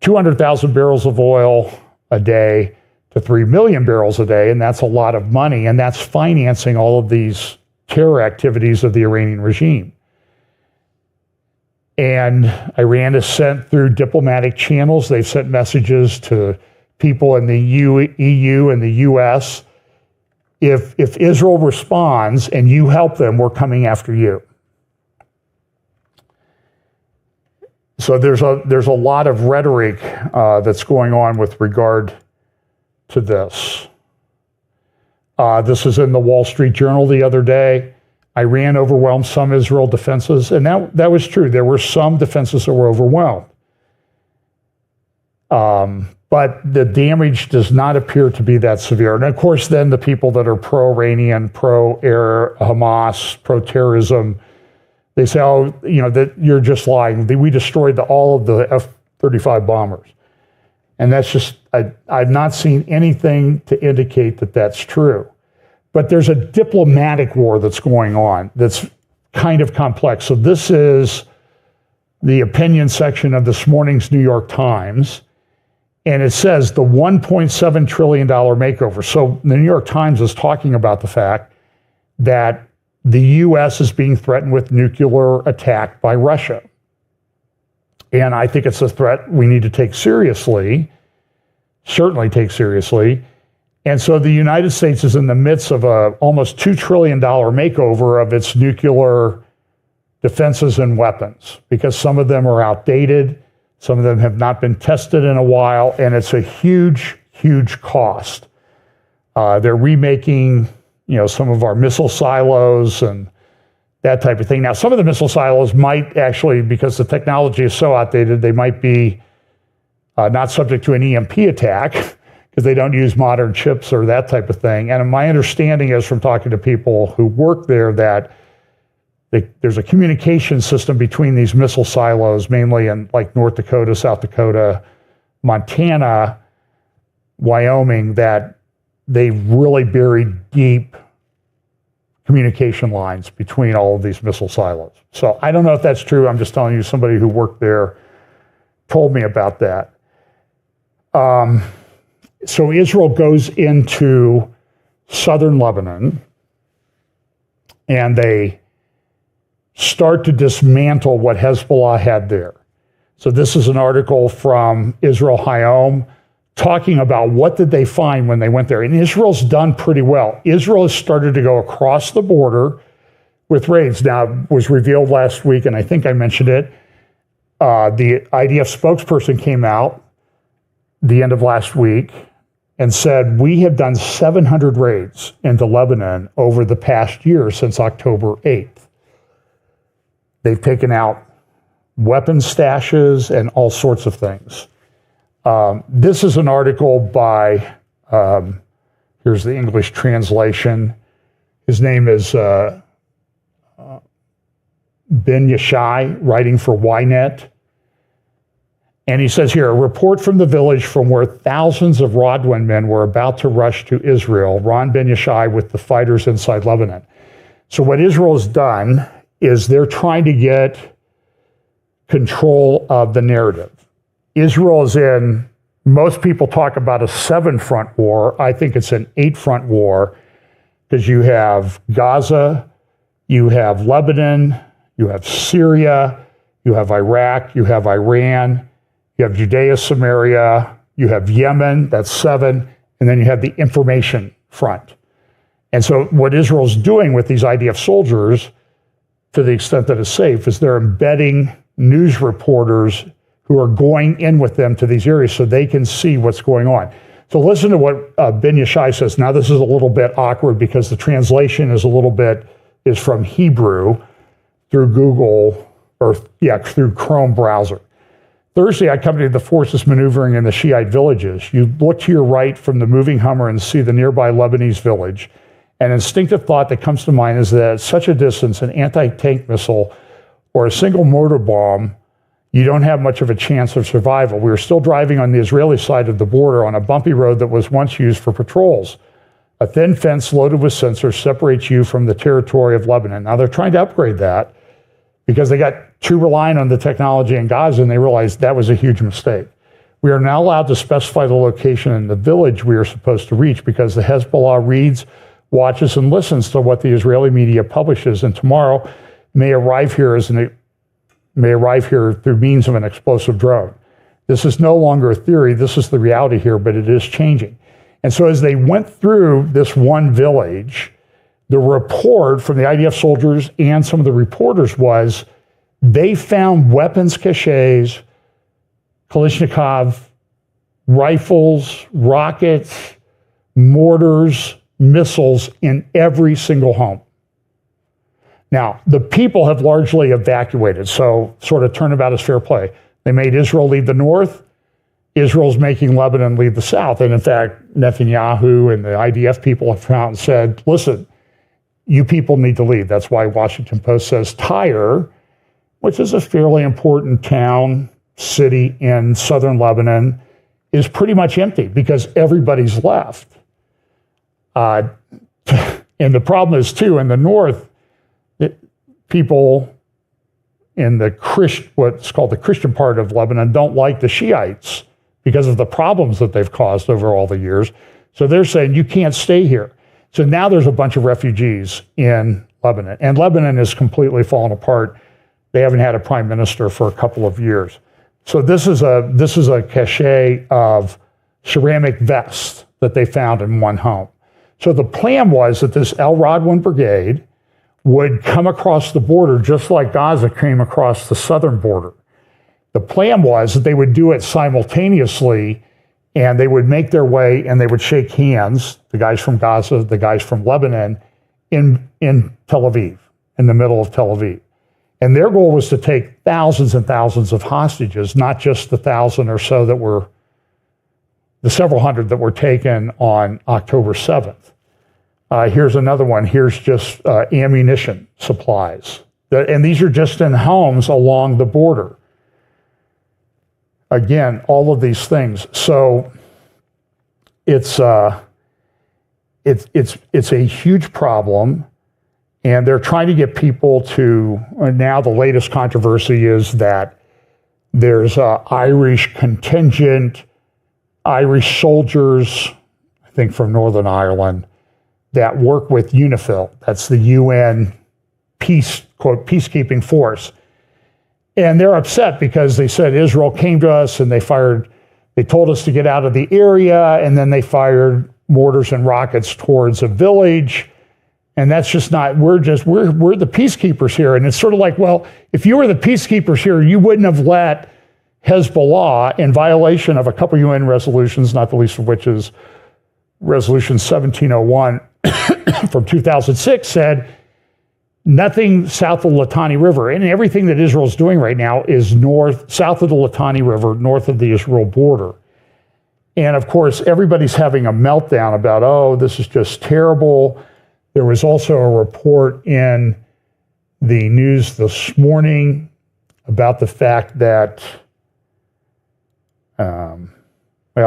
200,000 barrels of oil a day to 3 million barrels a day, and that's a lot of money, and that's financing all of these terror activities of the Iranian regime. And Iran has sent through diplomatic channels, they've sent messages to people in the EU and the US, if Israel responds and you help them, we're coming after you. So there's a lot of rhetoric that's going on with regard to this. This is in the Wall Street Journal the other day. Iran overwhelmed some Israel defenses, and that was true. There were some defenses that were overwhelmed. But the damage does not appear to be that severe. And of course, then the people that are pro-Iranian, pro-air, Hamas, pro-terrorism, they say, oh, that you're just lying. We destroyed all of the F-35 bombers. And that's just, I've not seen anything to indicate that that's true. But there's a diplomatic war that's going on that's kind of complex. So this is the opinion section of this morning's New York Times. And it says the $1.7 trillion makeover. So the New York Times is talking about the fact that the U.S. is being threatened with nuclear attack by Russia. And I think it's a threat we need to take seriously, certainly take seriously. And so the United States is in the midst of a almost $2 trillion makeover of its nuclear defenses and weapons, because some of them are outdated, some of them have not been tested in a while, and it's a huge, huge cost. They're remaking, some of our missile silos and that type of thing. Now, some of the missile silos might actually, because the technology is so outdated, they might be not subject to an EMP attack because they don't use modern chips or that type of thing. And my understanding is from talking to people who work there that there's a communication system between these missile silos, mainly in like North Dakota, South Dakota, Montana, Wyoming, that they really buried deep communication lines between all of these missile silos. So I don't know if that's true. I'm just telling you, somebody who worked there told me about that. So Israel goes into southern Lebanon, and they start to dismantle what Hezbollah had there. So this is an article from Israel Hayom talking about what did they find when they went there. And Israel's done pretty well. Israel has started to go across the border with raids. Now, it was revealed last week, and I think I mentioned it. The IDF spokesperson came out the end of last week and said, we have done 700 raids into Lebanon over the past year since October 8th. They've taken out weapons stashes and all sorts of things. This is an article by, here's the English translation. His name is Ben Yashai, writing for Ynet. And he says here, a report from the village from where thousands of Radwan men were about to rush to Israel, Ron Ben Yashai with the fighters inside Lebanon. So what Israel has done is they're trying to get control of the narrative. Israel is in, most people talk about a 7-front war. I think it's an 8-front war, because you have Gaza, you have Lebanon, you have Syria, you have Iraq, you have Iran, you have Judea, Samaria, you have Yemen, that's 7, and then you have the information front. And so what Israel's doing with these IDF soldiers, to the extent that it's safe, is they're embedding news reporters who are going in with them to these areas so they can see what's going on. So listen to what Ben Yashai says. Now, this is a little bit awkward because the translation is from Hebrew through Google, through Chrome browser. Thursday, I accompanied the forces maneuvering in the Shiite villages. You look to your right from the moving Hummer and see the nearby Lebanese village. An instinctive thought that comes to mind is that at such a distance, an anti-tank missile or a single mortar bomb, you don't have much of a chance of survival. We were still driving on the Israeli side of the border on a bumpy road that was once used for patrols. A thin fence loaded with sensors separates you from the territory of Lebanon. Now, they're trying to upgrade that because they got too reliant on the technology in Gaza, and they realized that was a huge mistake. We are now allowed to specify the location in the village we are supposed to reach because the Hezbollah reads, watches, and listens to what the Israeli media publishes, and tomorrow may arrive here through means of an explosive drone. This is no longer a theory. This is the reality here, but it is changing. And so as they went through this one village, the report from the IDF soldiers and some of the reporters was they found weapons caches, Kalashnikov, rifles, rockets, mortars, missiles in every single home. Now, the people have largely evacuated, so sort of turnabout is fair play. They made Israel leave the north. Israel's making Lebanon leave the south. And in fact, Netanyahu and the IDF people have come out and said, listen, you people need to leave. That's why Washington Post says Tyre, which is a fairly important town, city in southern Lebanon, is pretty much empty because everybody's left. And the problem is, too, in the north, people in the what's called the Christian part of Lebanon don't like the Shiites because of the problems that they've caused over all the years. So they're saying, you can't stay here. So now there's a bunch of refugees in Lebanon, and Lebanon is completely fallen apart. They haven't had a prime minister for a couple of years. So this is a cache of ceramic vests that they found in one home. So the plan was that this El Radwan Brigade would come across the border just like Gaza came across the southern border. The plan was that they would do it simultaneously, and they would make their way and they would shake hands, the guys from Gaza, the guys from Lebanon, in Tel Aviv, in the middle of Tel Aviv. And their goal was to take thousands and thousands of hostages, not just the 1,000 or so that were, the several hundred that were taken on October 7th. Here's another one. Here's just ammunition supplies. And these are just in homes along the border. again, all of these things. So it's a huge problem, and they're trying to get people to. Now the latest controversy is that there's an Irish contingent, Irish soldiers, I think from Northern Ireland, that work with UNIFIL. That's the UN peacekeeping force. And they're upset because they said Israel came to us and they told us to get out of the area, and then they fired mortars and rockets towards a village. And that's just not, we're the peacekeepers here. And it's sort of like, well, if you were the peacekeepers here, you wouldn't have let Hezbollah, in violation of a couple UN resolutions, not the least of which is Resolution 1701 from 2006, said nothing south of the Litani River. And everything that Israel's doing right now is south of the Litani River, north of the Israel border. And of course, everybody's having a meltdown about, oh, this is just terrible. There was also a report in the news this morning about the fact that,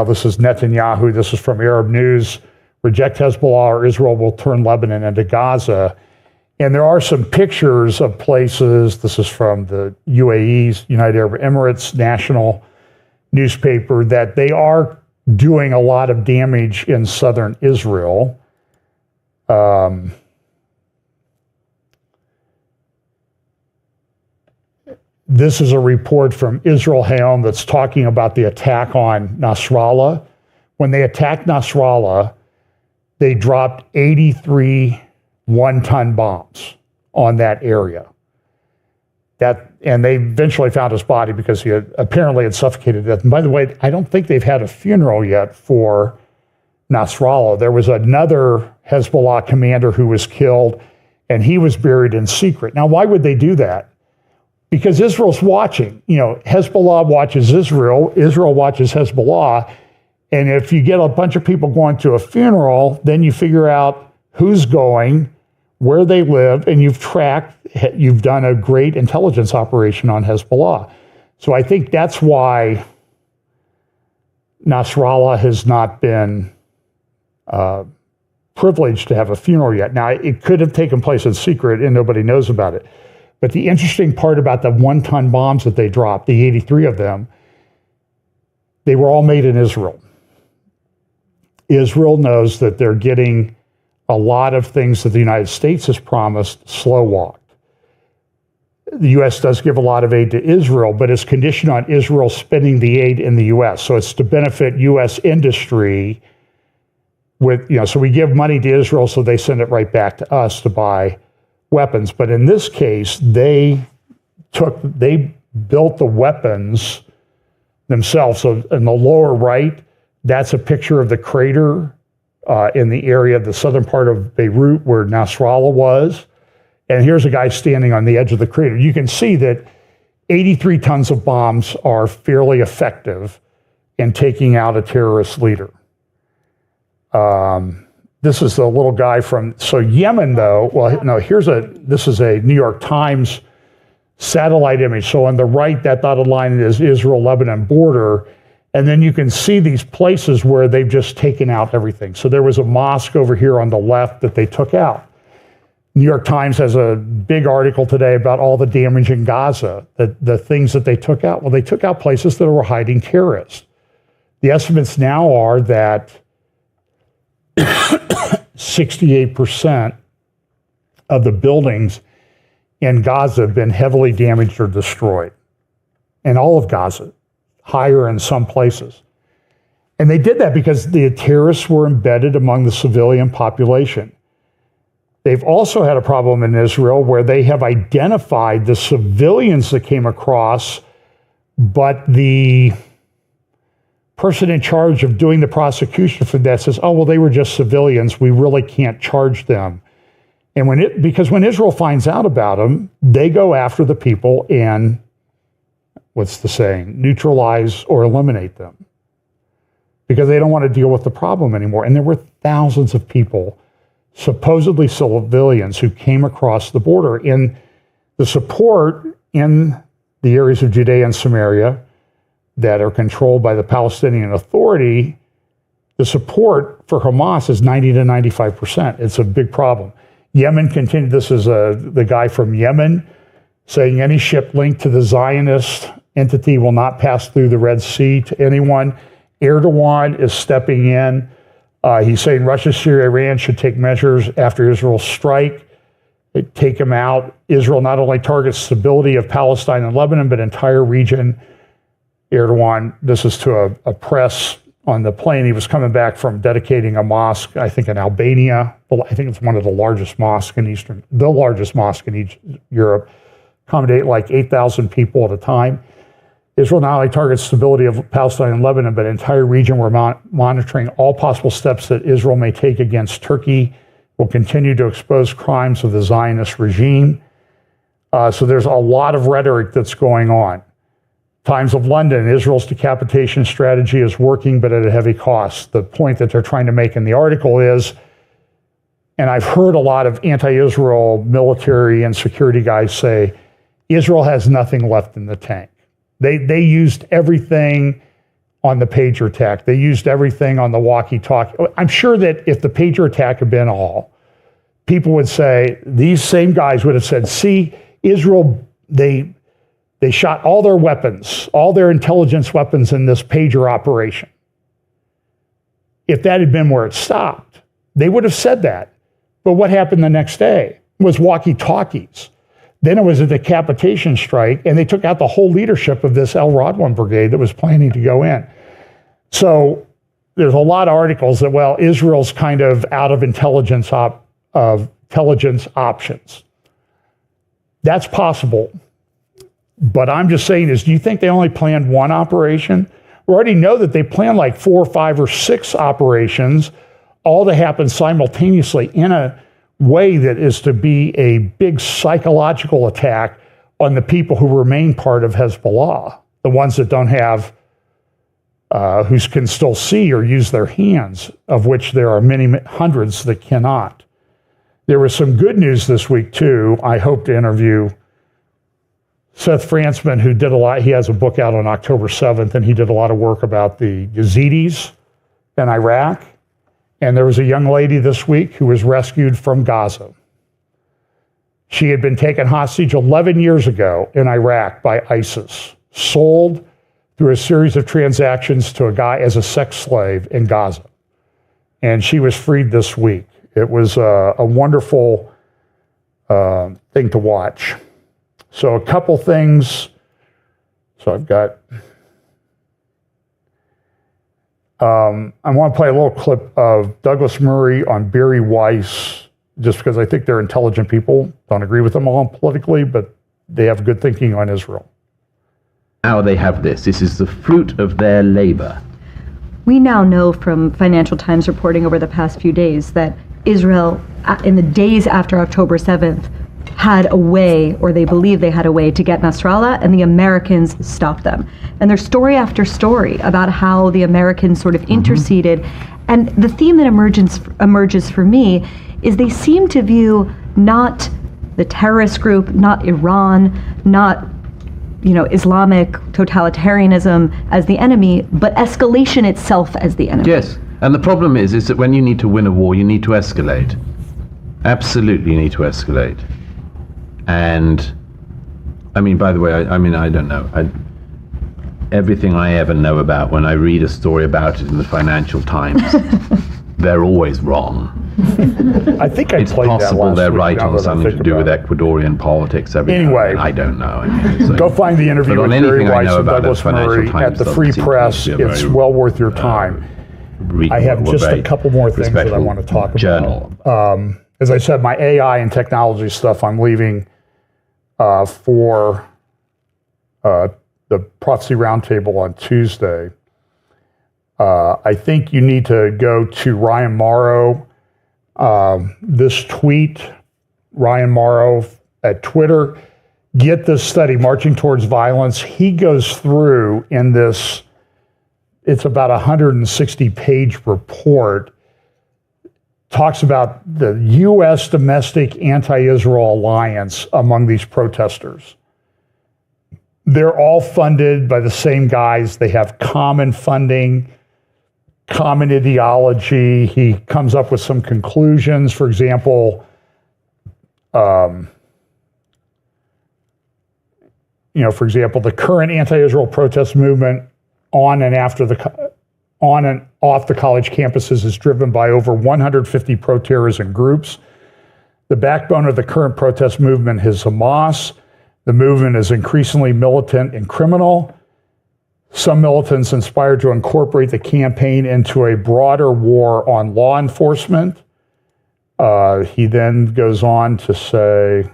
this is Netanyahu, this is from Arab News, reject Hezbollah or Israel will turn Lebanon into Gaza. And there are some pictures of places, this is from the UAE's, United Arab Emirates national newspaper, that they are doing a lot of damage in southern Israel. This is a report from Israel Hayom that's talking about the attack on Nasrallah. When they attacked Nasrallah, they dropped 83 one-ton bombs on that area. And they eventually found his body because he apparently had suffocated to death. And by the way, I don't think they've had a funeral yet for Nasrallah. There was another Hezbollah commander who was killed, and he was buried in secret. Now, why would they do that? Because Israel's watching. Hezbollah watches Israel, Israel watches Hezbollah, and if you get a bunch of people going to a funeral, then you figure out who's going, where they live, and you've done a great intelligence operation on Hezbollah. So I think that's why Nasrallah has not been privileged to have a funeral yet. Now, it could have taken place in secret and nobody knows about it. But the interesting part about the one-ton bombs that they dropped, the 83 of them, they were all made in Israel. Israel knows that they're getting a lot of things that the United States has promised slow-walked. The U.S. does give a lot of aid to Israel, but it's conditioned on Israel spending the aid in the U.S. So it's to benefit U.S. industry so we give money to Israel, so they send it right back to us to buy weapons. But in this case, they built the weapons themselves. So in the lower right, that's a picture of the crater in the area, the southern part of Beirut where Nasrallah was. And here's a guy standing on the edge of the crater. You can see that 83 tons of bombs are fairly effective in taking out a terrorist leader. This is the little guy Yemen though, this is a New York Times satellite image. So on the right, that dotted line is Israel-Lebanon border. And then you can see these places where they've just taken out everything. So there was a mosque over here on the left that they took out. New York Times has a big article today about all the damage in Gaza, the things that they took out. Well, they took out places that were hiding terrorists. The estimates now are that 68% of the buildings in Gaza have been heavily damaged or destroyed. And all of Gaza, higher in some places. And they did that because the terrorists were embedded among the civilian population. They've also had a problem in Israel where they have identified the civilians that came across, but the person in charge of doing the prosecution for that says, oh, well, they were just civilians. We really can't charge them. And because when Israel finds out about them, they go after the people and, what's the saying, neutralize or eliminate them. Because they don't want to deal with the problem anymore. And there were thousands of people, supposedly civilians, who came across the border. In the support in the areas of Judea and Samaria, that are controlled by the Palestinian Authority, the support for Hamas is 90 to 95%. It's a big problem. Yemen continued, this is the guy from Yemen, saying any ship linked to the Zionist entity will not pass through the Red Sea to anyone. Erdogan is stepping in. He's saying Russia, Syria, Iran should take measures after Israel's strike, take them out. Israel not only targets stability of Palestine and Lebanon, but entire region. Erdogan, this is to a press on the plane. He was coming back from dedicating a mosque, I think in Albania. I think it's one of the largest mosques in the largest mosque in Europe, accommodate like 8,000 people at a time. Israel not only targets stability of Palestine and Lebanon, but entire region. We're monitoring all possible steps that Israel may take against Turkey. Will continue to expose crimes of the Zionist regime. So there's a lot of rhetoric that's going on. Times of London, Israel's decapitation strategy is working, but at a heavy cost. The point that they're trying to make in the article is, and I've heard a lot of anti-Israel military and security guys say, Israel has nothing left in the tank. They used everything on the pager attack. They used everything on the walkie-talkie. I'm sure that if the pager attack had been all, people would say, these same guys would have said, see, Israel, they shot all their weapons, all their intelligence weapons in this pager operation. If that had been where it stopped, they would have said that. But what happened the next day was walkie-talkies. Then it was a decapitation strike, and they took out the whole leadership of this El Radwan brigade that was planning to go in. So there's a lot of articles that, well, Israel's kind of out of intelligence options. That's possible. But I'm just saying is, do you think they only planned one operation? We already know that they planned like 4 or 5 or 6 operations, all to happen simultaneously in a way that is to be a big psychological attack on the people who remain part of Hezbollah, the ones that don't have, who can still see or use their hands, of which there are many hundreds that cannot. There was some good news this week too. I hope to interview Seth Frantzman, who did a lot. He has a book out on October 7th, and he did a lot of work about the Yazidis in Iraq. And there was a young lady this week who was rescued from Gaza. She had been taken hostage 11 years ago in Iraq by ISIS, sold through a series of transactions to a guy as a sex slave in Gaza. And she was freed this week. It was a wonderful thing to watch. So a couple things. So I've got, I want to play a little clip of Douglas Murray on Barry Weiss, just because I think they're intelligent people. Don't agree with them all politically, but they have good thinking on Israel. Now they have this. This is the fruit of their labor. We now know from Financial Times reporting over the past few days that Israel, in the days after October 7th, had a way, or they believe they had a way, to get Nasrallah, and the Americans stopped them. And there's story after story about how the Americans sort of interceded. And the theme that emerges for me is they seem to view not the terrorist group, not Iran, not Islamic totalitarianism as the enemy, but escalation itself as the enemy. Yes, and the problem is that when you need to win a war, you need to escalate. Absolutely, you need to escalate. And, I mean, by the way, I don't know. Everything I ever know about, when I read a story about it in the Financial Times, they're always wrong. I think it's possible they're right on something to do with Ecuadorian politics. Anyway, I don't know. Go find the interview with Barry Weiss and Douglas Murray at the Free Press. It's well worth your time. I have just a couple more things that I want to talk about. As I said, my AI and technology stuff, I'm leaving for the Prophecy Roundtable on Tuesday. I think you need to go to Ryan Morrow. This tweet, Ryan Morrow at Twitter, get this study, Marching Towards Violence. He goes through in this, it's about a 160-page report, talks about the U.S. domestic anti-Israel alliance among these protesters. they're all funded by the same guys. They have common funding, common ideology. He comes up with some conclusions. For example, the current anti-Israel protest movement on and off the college campuses is driven by over 150 pro-terrorism groups. The backbone of the current protest movement is Hamas. The movement is increasingly militant and criminal. Some militants inspired to incorporate the campaign into a broader war on law enforcement. He then goes on to say,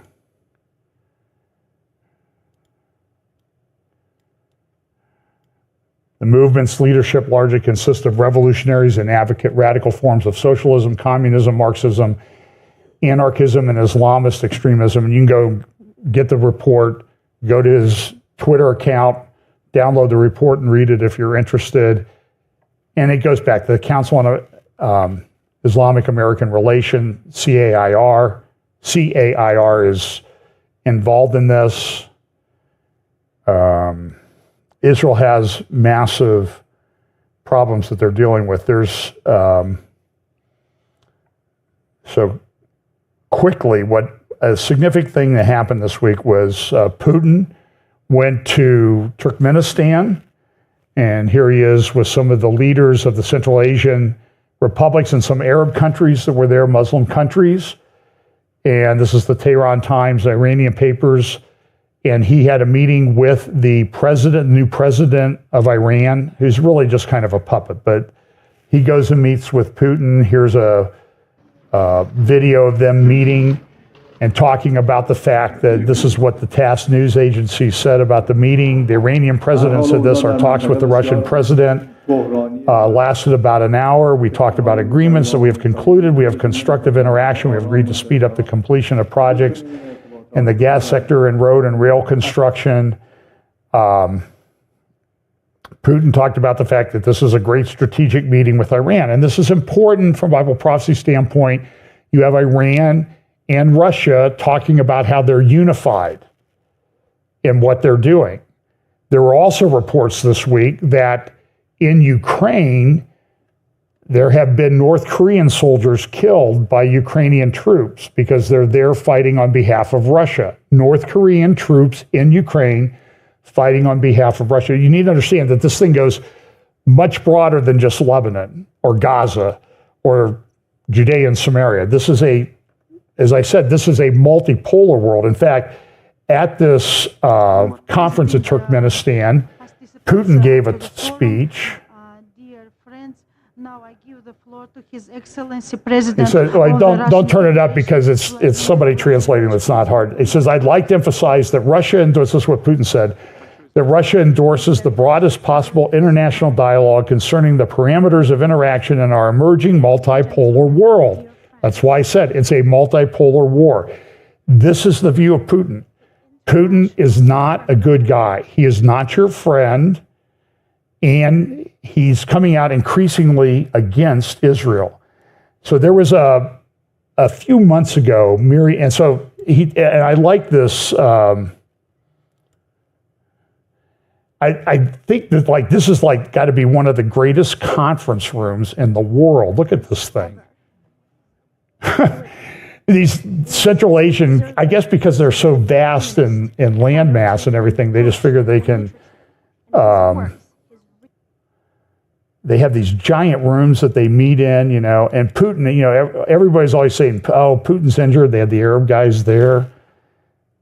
the movement's leadership largely consists of revolutionaries and advocate radical forms of socialism, communism, Marxism, anarchism, and Islamist extremism. And you can go get the report, go to his Twitter account, download the report and read it if you're interested. And it goes back to the Council on Islamic American Relation, CAIR. CAIR is involved in this. Israel has massive problems that they're dealing with. There's so quickly, what a significant thing that happened this week was Putin went to Turkmenistan, and here he is with some of the leaders of the Central Asian republics and some Arab countries that were there, Muslim countries. And this is the Tehran Times, Iranian papers. And he had a meeting with the president, new president of Iran, who's really just kind of a puppet. But he goes and meets with Putin. Here's a video of them meeting and talking about the fact that this is what the TASS news agency said about the meeting. The Iranian president said this: our talks with the Russian president lasted about an hour. We talked about agreements that we have concluded. We have constructive interaction. We have agreed to speed up the completion of projects in the gas sector and road and rail construction. Putin talked about the fact that this is a great strategic meeting with Iran. And this is important from a Bible prophecy standpoint. You have Iran and Russia talking about how they're unified in what they're doing. There were also reports this week that in Ukraine, there have been North Korean soldiers killed by Ukrainian troops because they're there fighting on behalf of Russia. North Korean troops in Ukraine fighting on behalf of Russia. You need to understand that this thing goes much broader than just Lebanon or Gaza or Judea and Samaria. This is as I said, this is a multipolar world. In fact, at this conference in Turkmenistan, Putin gave a speech. Now I give the floor to His Excellency President. He said, well, don't turn it up because it's somebody translating that's not hard. He says, I'd like to emphasize that Russia endorses, this is what Putin said, that Russia endorses the broadest possible international dialogue concerning the parameters of interaction in our emerging multipolar world. That's why I said it's a multipolar war. This is the view of Putin. Putin is not a good guy. He is not your friend. And he's coming out increasingly against Israel. So there was a few months ago, and I like this. I think that this is got to be one of the greatest conference rooms in the world. Look at this thing. These Central Asian, I guess because they're so vast in landmass and everything, they just figure they can. They have these giant rooms that they meet in, and Putin, everybody's always saying, oh, Putin's injured. They had the Arab guys there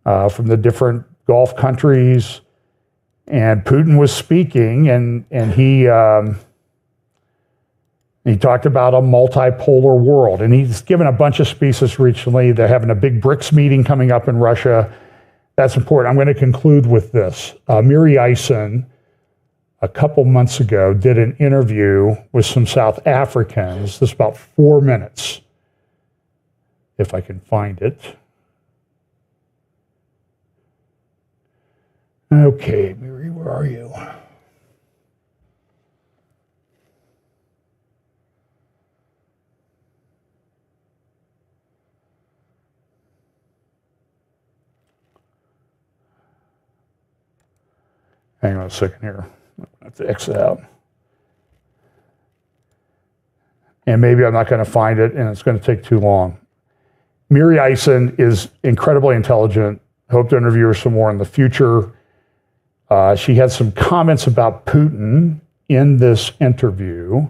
from the different Gulf countries. And Putin was speaking, and he talked about a multipolar world. And he's given a bunch of speeches recently. They're having a big BRICS meeting coming up in Russia. That's important. I'm going to conclude with this. Miri Eisen, a couple months ago, did an interview with some South Africans. This is about 4 minutes, if I can find it. Okay, Miri, where are you? Hang on a second here. I have to X out. And maybe I'm not going to find it, and it's going to take too long. Miri Eisen is incredibly intelligent. Hope to interview her some more in the future. She had some comments about Putin in this interview.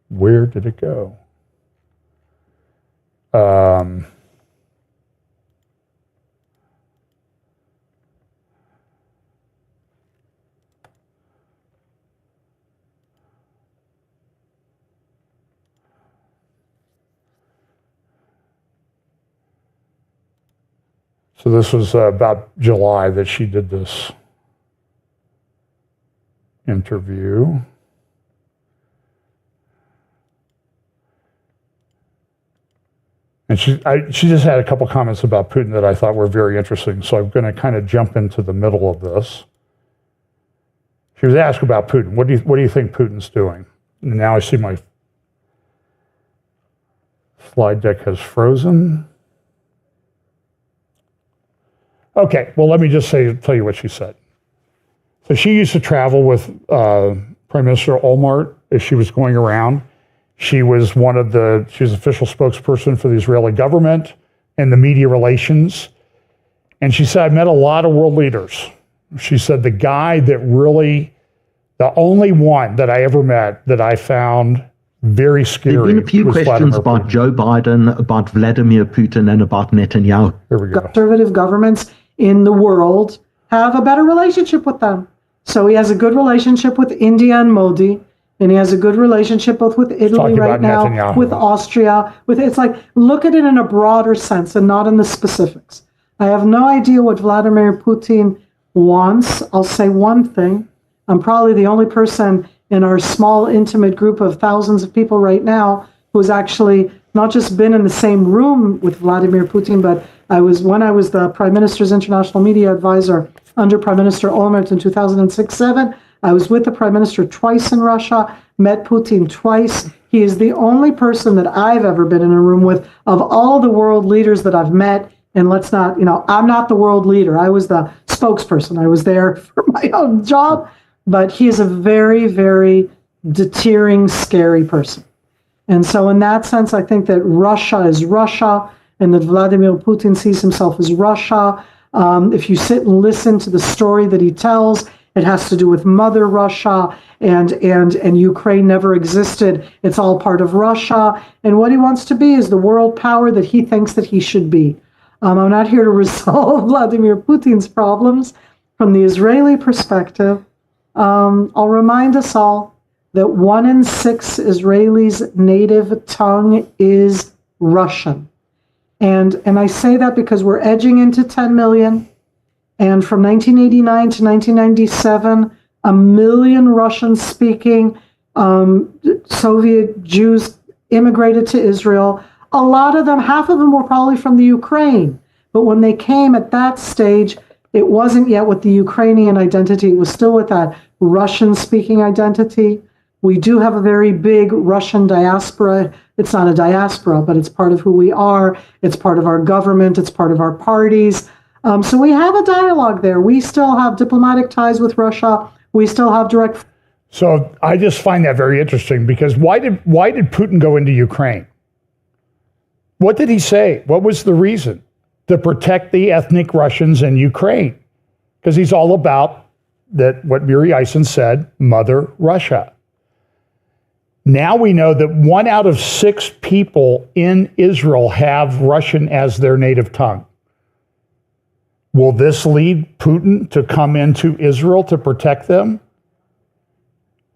Where did it go? So this was about July that she did this interview. And she just had a couple comments about Putin that I thought were very interesting. So I'm going to kind of jump into the middle of this. She was asked about Putin. What do you think Putin's doing? And now I see my slide deck has frozen. Okay, well, let me just tell you what she said. So she used to travel with Prime Minister Olmert as she was going around. She was official spokesperson for the Israeli government and the media relations. And she said, I met a lot of world leaders. She said, the only one that I ever met that I found very scary. There have been a few questions about Joe Biden, about Vladimir Putin, and about Netanyahu. Here we go. Conservative governments in the world have a better relationship with them. So he has a good relationship with India and Modi, and he has a good relationship both with Italy right now, Netanyahu. with Austria. It's like, look at it in a broader sense and not in the specifics. I have no idea what Vladimir Putin wants. I'll say one thing. I'm probably the only person in our small, intimate group of thousands of people right now who's actually not just been in the same room with Vladimir Putin, but when I was the Prime Minister's international media advisor under Prime Minister Olmert in 2006-07, I was with the Prime Minister twice in Russia, met Putin twice. He is the only person that I've ever been in a room with of all the world leaders that I've met. And let's not, I'm not the world leader. I was the spokesperson. I was there for my own job. But he is a very, very deterring, scary person. And so in that sense, I think that Russia is Russia and that Vladimir Putin sees himself as Russia. If you sit and listen to the story that he tells, it has to do with Mother Russia and Ukraine never existed. It's all part of Russia. And what he wants to be is the world power that he thinks that he should be. I'm not here to resolve Vladimir Putin's problems. From the Israeli perspective, I'll remind us all that 1 in 6 Israelis' native tongue is Russian. And I say that because we're edging into 10 million. And from 1989 to 1997, 1 million Russian-speaking Soviet Jews immigrated to Israel. A lot of them, half of them were probably from the Ukraine. But when they came at that stage, it wasn't yet with the Ukrainian identity. It was still with that Russian-speaking identity. We do have a very big Russian diaspora. It's not a diaspora, but it's part of who we are. It's part of our government. It's part of our parties. So we have a dialogue there. We still have diplomatic ties with Russia. We still have direct. So I just find that very interesting because why did Putin go into Ukraine? What did he say? What was the reason? To protect the ethnic Russians in Ukraine. Because he's all about that, what Miri Eisen said, Mother Russia. Now we know that 1 out of 6 people in Israel have Russian as their native tongue. Will this lead Putin to come into Israel to protect them?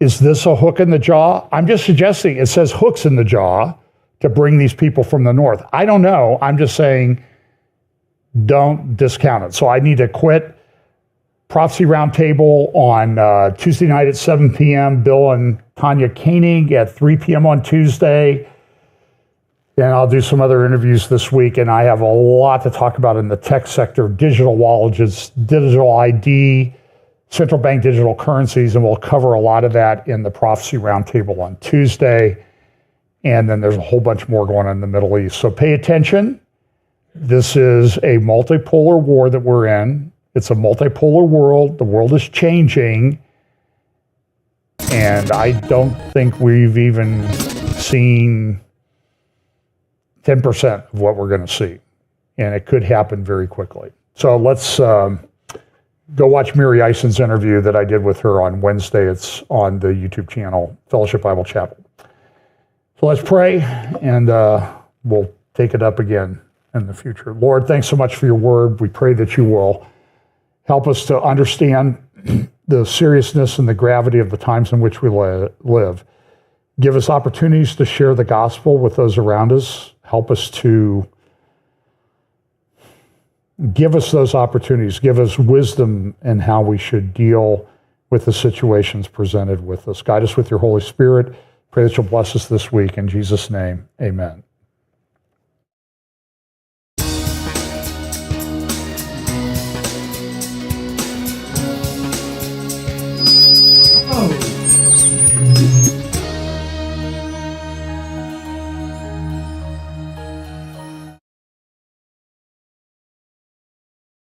Is this a hook in the jaw? I'm just suggesting it says hooks in the jaw to bring these people from the north. I don't know. I'm just saying don't discount it. So I need to quit Prophecy Roundtable on Tuesday night at 7 p.m. Bill and Tanya Koenig at 3 p.m. on Tuesday. And I'll do some other interviews this week. And I have a lot to talk about in the tech sector, digital wallets, digital ID, central bank digital currencies. And we'll cover a lot of that in the Prophecy Roundtable on Tuesday. And then there's a whole bunch more going on in the Middle East. So pay attention. This is a multipolar war that we're in. It's a multipolar world. The world is changing. And I don't think we've even seen 10% of what we're going to see. And it could happen very quickly. So let's go watch Mary Ison's interview that I did with her on Wednesday. It's on the YouTube channel, Fellowship Bible Chapel. So let's pray, and we'll take it up again in the future. Lord, thanks so much for your word. We pray that you will help us to understand the seriousness and the gravity of the times in which we live. Give us opportunities to share the gospel with those around us. Help us to give us those opportunities. Give us wisdom in how we should deal with the situations presented with us. Guide us with your Holy Spirit. Pray that you'll bless us this week. In Jesus' name, amen.